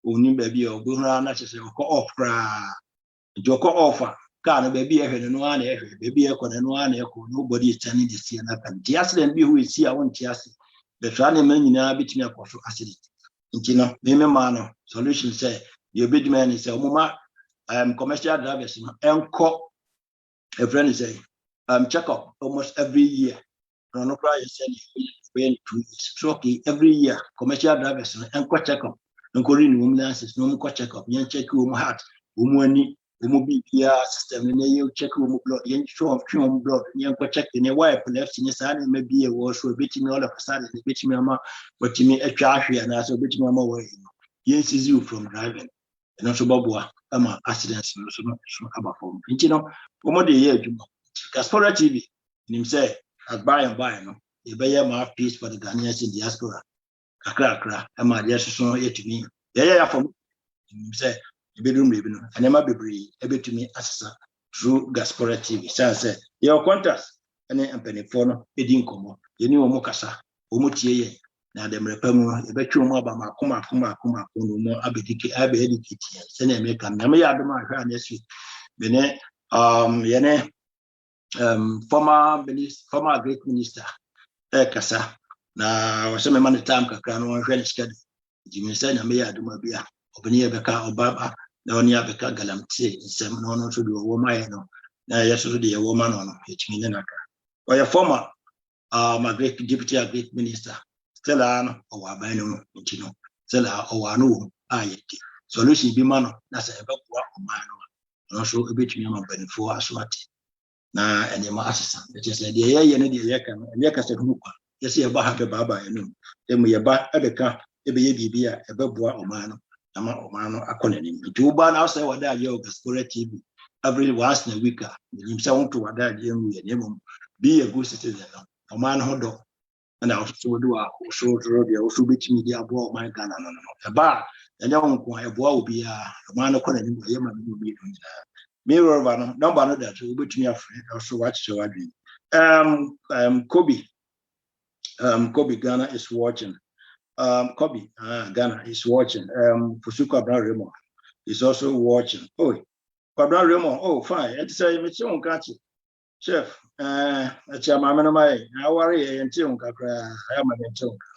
Only baby or go around off cry. Joko offer, can baby no one baby nobody is turning the sea and happen. The accident be who is here, I want to ask the training men now between a cost of accident. In Mano, solution say, your big man is a mama, commercial drivers, a friend is a check up almost every year. No cry, when to stroke every year, commercial drivers and check up. Nkorin women's no more check up, yan check your heart, woman, BPR system, and you check your blood, yan show of blood, yan check in a wipe left in your side, and maybe a was for beating all of a sudden, beating me, but to me a trash and also beating me away. Yes, is you from driving, and also Babua, accidents, so about home. You know, one day here, Ghasporatv, and him say, at by and by, no, you bear my peace for the Ghanaians in diaspora. Akra, am I just so yet to me? Yeah, from say, a bedroom living, and Emma Bibri, a bit to me as through Ghasporatv. Say, your contrast, and then penny for a dinkomo, you knew Mokasa, Umutie, now them repemo, a bet you more about my kuma, more abediki, educated, send a make a Namaya Dama, yes, Bene, former great minister, Kasa. Na waseme man time kakra no hwe schedule jimi say na me ya duma bia obani ebeka obaba na oni abeka galamtie nsem no no so de wo maye no na yeso de wo ma no no etimi ne naka oya former my great deputy great minister still ano o wa ban no nti no still o wa no ayeti solution bi ma no na say ebekwa o ma no so ebetimi ma banifo aswati na enema assistant it is like the ye ne de ye kan ye ka se hu kwa yes, you have a baba, then we are back at the car, a baby, a beboa or man, Amano, a colony. To ban outside what that yoga Ghasporatv every once in a week, himself to what that young be a good citizen, a man hold and I also do a short road, also between media ball, my gun, a bar, and young boy will be a man of colony, Me Rovano, number that will be to me afraid also watch so I dream. Kobe Ghana is watching. Kobe Ghana is watching. Fusuku Abraham Raymond is also watching. Oh, Abraham Raymond, oh fine. It's a mission catch. Chef, it's a mamma my I worry until I am a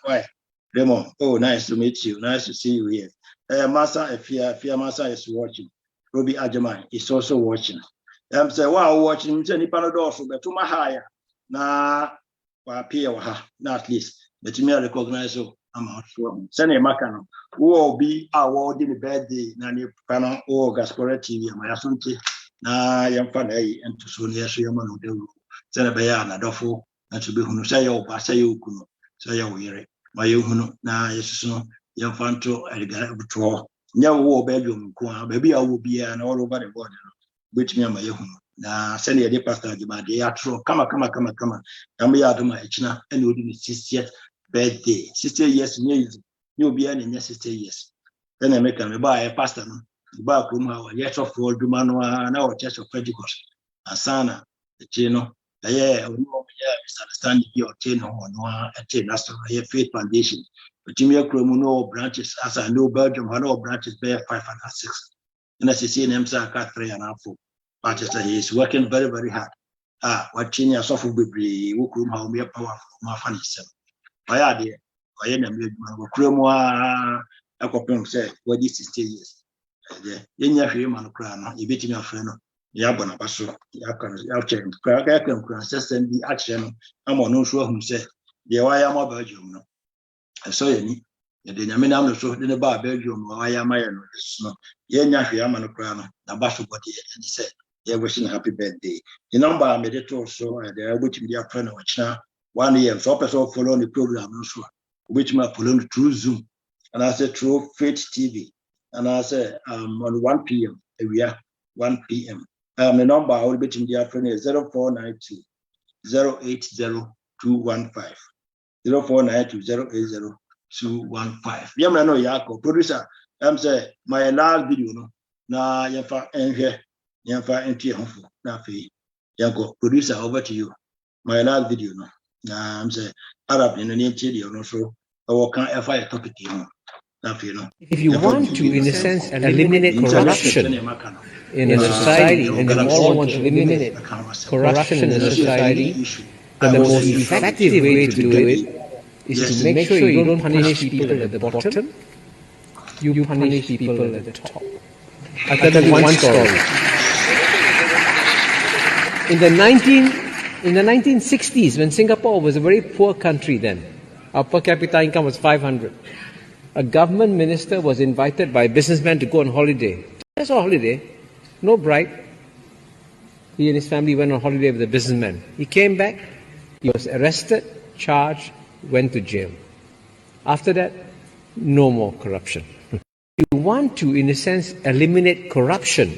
why? Raymond, oh nice to meet you. Nice to see you here. Massa Fia Massa is watching. Ruby Ajaman is also watching. I'm saying, wow, watching any paradox, but to my higher. Na appear na at least. But me recognize so I'm out from. Send a macano. Who will be awarding the birthday, Nani Pano or Ghasporatv, my assunti. Na young fanny and to soon yes, Yaman of the Send a bayana, dofo, and to be who say, oh, Pasayo Kuno, say, oh, here. My young na yes, no, young fanto, and the Never war bedroom, maybe I will be an all over the world, which me and my young. Na send a pastor, they are true. Come on. And we are to my China and would be 60th birthday. 60 years, you'll be in 60 years. Then I make a buy a pastor, buy room, our yet of all Dumano, and our church of Pentecost. Asana, the Chino, misunderstanding your chain or no, a chain, that's a faith foundation. But Jimmy Cromuno branches, as I know Belgium, no branches bear 5 and 6. And as you see, names are cut 3 and 4. But he is working very, very hard. Watching your software be who could have more powerful, more funny. Why are they? I am a Cromoa, a copy say, what is 60 years? Then you have him on a crown, you beat me a friend. Yabona Basso, Yakan, consistent the action. I'm on no sure who said, the why am a Belgium. I saw any. The Yaminam so in the bar Belgium, why am I no snow? Yenya on a crown, the Basso body, and he said, they're wishing happy birthday. The number I made it also, they're wishing their friend of China 1 year. So, person follow the program, which my follow through Zoom. And I said, through Faith TV. And I said, on 1 p.m. We are 1 p.m. The number I will be to their friend is 0492 080 215. 0492 080 215. Yamma no Yako, producer. I'm saying, my last video, no, na Yafa and here. Yamfa and Tia Hofo, Nafi. Yanko, producer, over to you. My last video, no. I'm saying, Arab in the name Chili, or so, or can FI topic, If you want to, in a sense, eliminate corruption in a society, and we all want to eliminate corruption in a society, the most effective way to do it is to make sure you don't punish people at the bottom, you punish people at the top. I'll tell you one story. In the 1960s, when Singapore was a very poor country then, our per capita income was 500. A government minister was invited by a businessman to go on holiday. Just a holiday, no bribe. He and his family went on holiday with the businessman. He came back, he was arrested, charged, went to jail. After that, no more corruption. If you want to, in a sense, eliminate corruption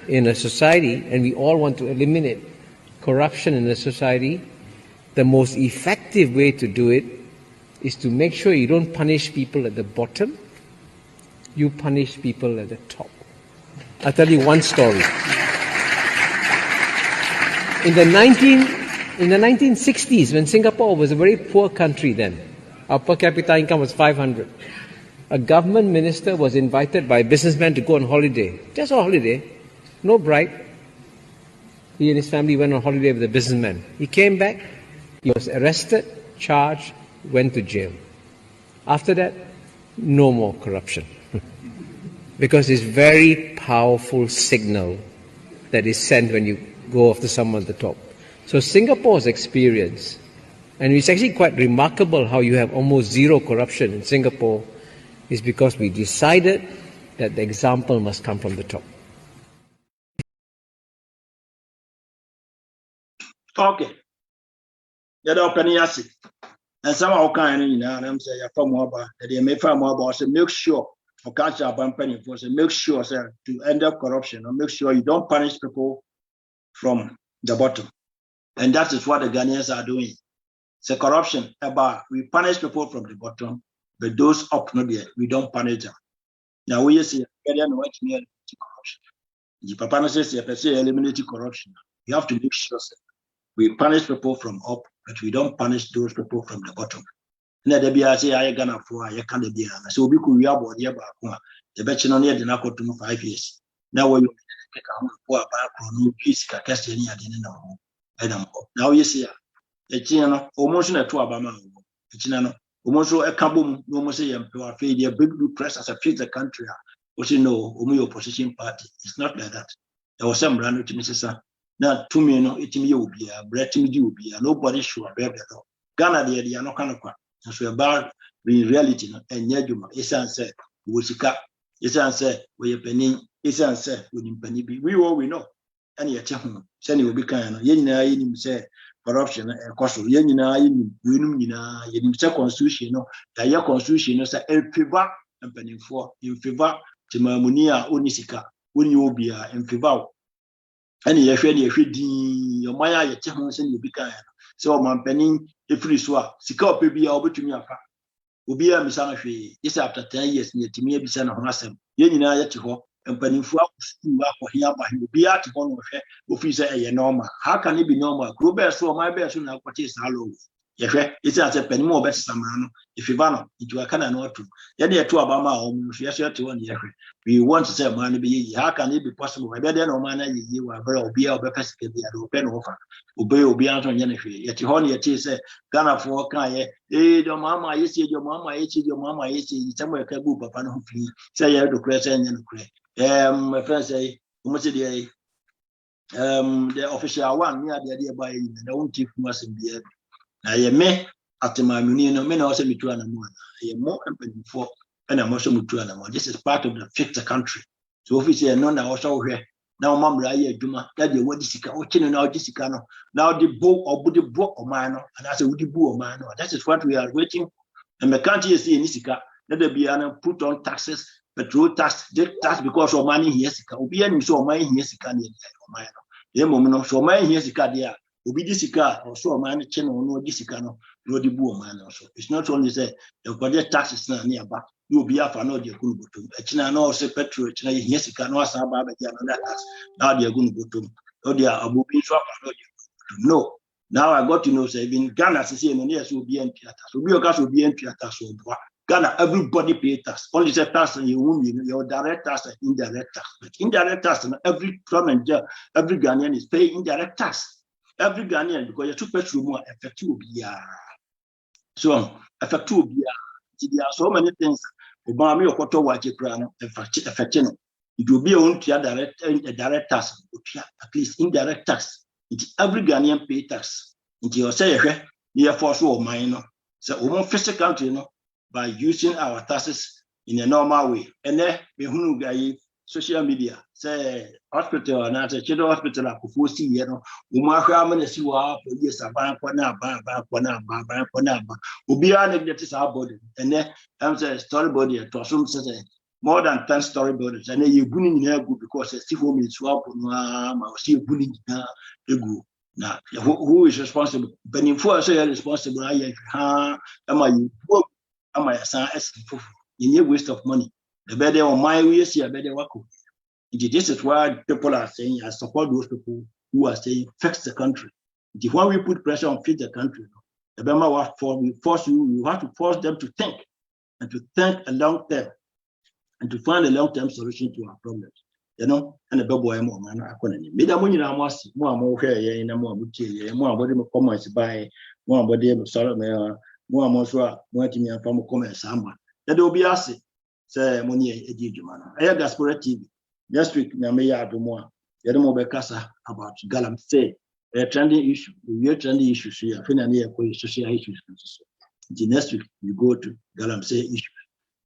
in a society, and we all want to eliminate corruption in a society, the most effective way to do it is to make sure you don't punish people at the bottom, you punish people at the top. I'll tell you one story. In the 1960s, when Singapore was a very poor country then, our per capita income was 500. A government minister was invited by a businessman to go on holiday. Just a holiday, no bribe. He and his family went on holiday with the businessman. He came back, he was arrested, charged, went to jail. After that, no more corruption. Because it's a very powerful signal that is sent when you go after someone at the top. So Singapore's experience, and it's actually quite remarkable how you have almost zero corruption in Singapore, is because we decided that the example must come from the top. Okay. You're opening asset. And some of kind of, I'm saying, you're more about they may find more about, so make sure, or catch up and penny for, so make sure, sir, to end up corruption, or make sure you don't punish people from the bottom. And that is what the Ghanaians are doing. So corruption, about we punish people from the bottom, but those up not there, we don't punish them. Now we see corruption. The Papa says, eliminate corruption. You have to make sure we punish people from up, but we don't punish those people from the bottom. Na there be I say I Ghana for I can't be. So we could about the back. The betting on the Nako to 5 years. Now when you take a poor back on new piece, Castellini, I didn't know. I don't know. Now you see a chino, almost a 2 Abama. A chinano, almost a kabum, no more say, a big press as a fit the country. What you know, Umi opposition party. It's not like that. There was some brand to Mrs. Now, 2 million, it will be a bread to be a nobody sure bear the Ghana, they are no kind of. So about in reality, and Yajuma, Isan said, Wusika, Isan said, we are penny, Isan said, within penny be. We all we know. And yet, Send will be kind of Yenina in say corruption and cost of Yenina in Winumina, in constitution, the year constitution is a favor and penny for in favor to Mamunia Unisika, when you will be in favor. And if you feed your Maya, your Chahon, you be kind. So my penny, if you swap, Sika be able to me. Ubia Misana Fee, this after 10 years near Timia Bisana Honasem, Yenina Yetiho, and penny for here, but he will be at one of her, officer a normal. How can it be normal? Grober so my best soon what is hello. If it's as a penny more better Samano, if you van into a cannon or two. Then there are 2 Obama home, yes, 1 year. We want to say, man, how can it be possible? I bet no man, you are very obedient, open offer. Obey Anton Yennefer. Yet you honey, say, Ghana for Kaya, your mamma, you see your mamma, your mamma, you see somewhere Kabu, Papa, no free. Say, you have to crash and my friend say, the official one near the idea by the own chief must be. I am after my union, men also me to an amount. I am more open for and I'm also to an amount. This is part of the FIXTHECOUNTRY. So if you say no, now also here. Now, Mamma, Juma, that you want this watching now this now the book or the book or minor, and I say, would the book or minor? That is what we are waiting. And the country is in Nisika, let there be an put on taxes, petrol tax, tax because of money here, will be any so money here, minor. The moment so money here, there. Will be this car or so man channel no this no the boom man also. It's not only say the budget taxes nearby. You will be up and no dear good to a china no say petrol china yes can no some baba tax. Now they are going to go to no they are moving shop no. Now I got to know say in Ghana say no yes will be empty tax. So be will be empty tax so Ghana everybody pay tax. Only say tax and your direct tax and indirect tax. But indirect tax every every Ghanaian is paying indirect tax. Every Ghanaian, because you took petrol more effective. So, effective. There are so many things. Obama or Koto Wachi Crown, effective. It will be on to direct tax, at least indirect tax. It's every Ghanaian pay tax. Into your say, near force or minor. So, we won't face the country by using our taxes in a normal way. And then, we social media say hospital and at a children hospital at Kufusi, Umaka see what police are buying for now, Ubiana that is our body. And then I'm saying story body at Tosum says more than 10 story bodies. And then you're bullying here because a stiff woman is swap on see bullying now. Who is responsible? But in 4 say responsible, am I son as in a waste of money. The better on my way, see a better work. This is why people are saying, I support those people who are saying, fix the country. If when we put pressure on fix the country, the Burma was we force you have to force them to think and to think a long term and to find a long-term solution to our problems. And the boy more man, I couldn't. Maybe I must more here in a more body comments by more body of Solomon, more Mosra, more to me and from comments. That will be asked. Say money Ejijumana. I have Ghasporatv. Next week, Namaya Adumoa. Yedomo Bekasa about Galamsey. A trending issue. We are trending issues here. Finally, social issues. The next week, you go to Galamsey issue.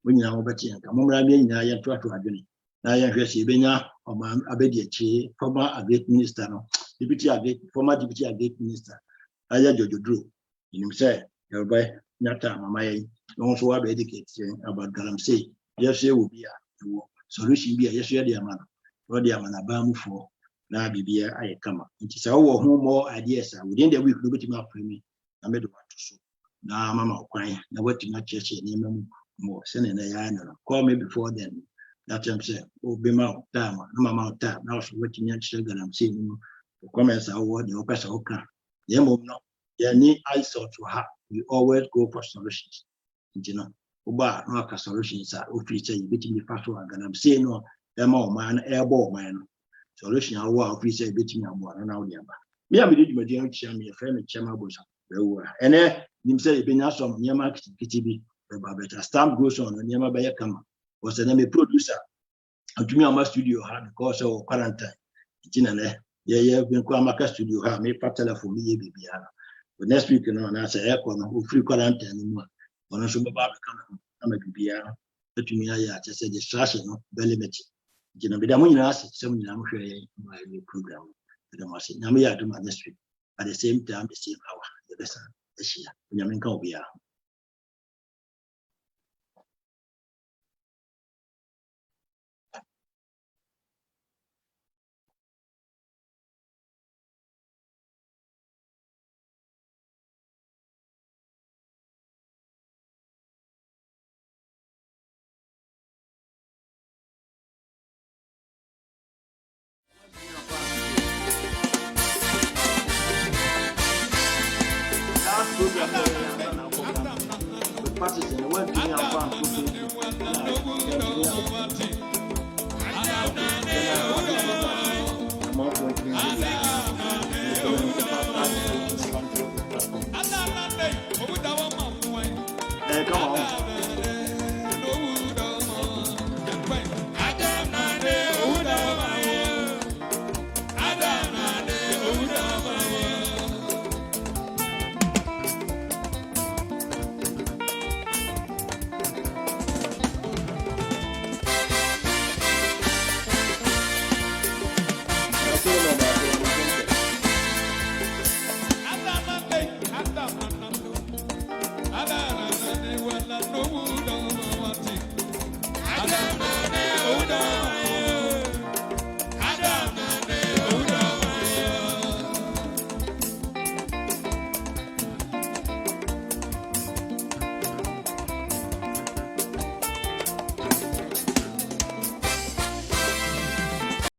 When you are betting, Kamomrabi, I am trying to agree. Now I am Benya, or Abedi, former great minister, former deputy great minister. I had Jojo Drew. In himself, everybody, Nata, Mamma, also have educated about Galamsey. Yes, there will be a solution. Be a yes, dear man. What dear man, Abamu for now be I come. It is our more ideas within the week. Look at my me. I made what to show. Now, Mamma, crying. Now, what to my church name more. Sending a call me before then. That I'm saying, oh, be my time, no amount time. Now, so what you sugar I'm seeing the comments are what the oppressor can. Yeah, no, you need I sort to have. You always go for solutions. You know, Uba, no solutions are official, you betting the first one, and I'm saying, no, Emma man, airball man. Solution, I will official betting a one and out the other. Me, I did my dear chairman, a friend, chairman was. And then, you say, being out from near market, KTB, better stamp goes on, and near by a come. Was an enemy producer. And to me, my studio had because of quarantine. Yeah, been Kwamaka studio have me patella for me, baby. But next week, you know, and I say, who free quarantine anymore. When I should be back, I'm a baby. But to me, I just said distraction, belly metal. You know, but I'm going to ask some young my new program. But I must say, now we are doing my next week at the same time, the same hour. The best this year. When I'm in Cobia. Parties and went to me and found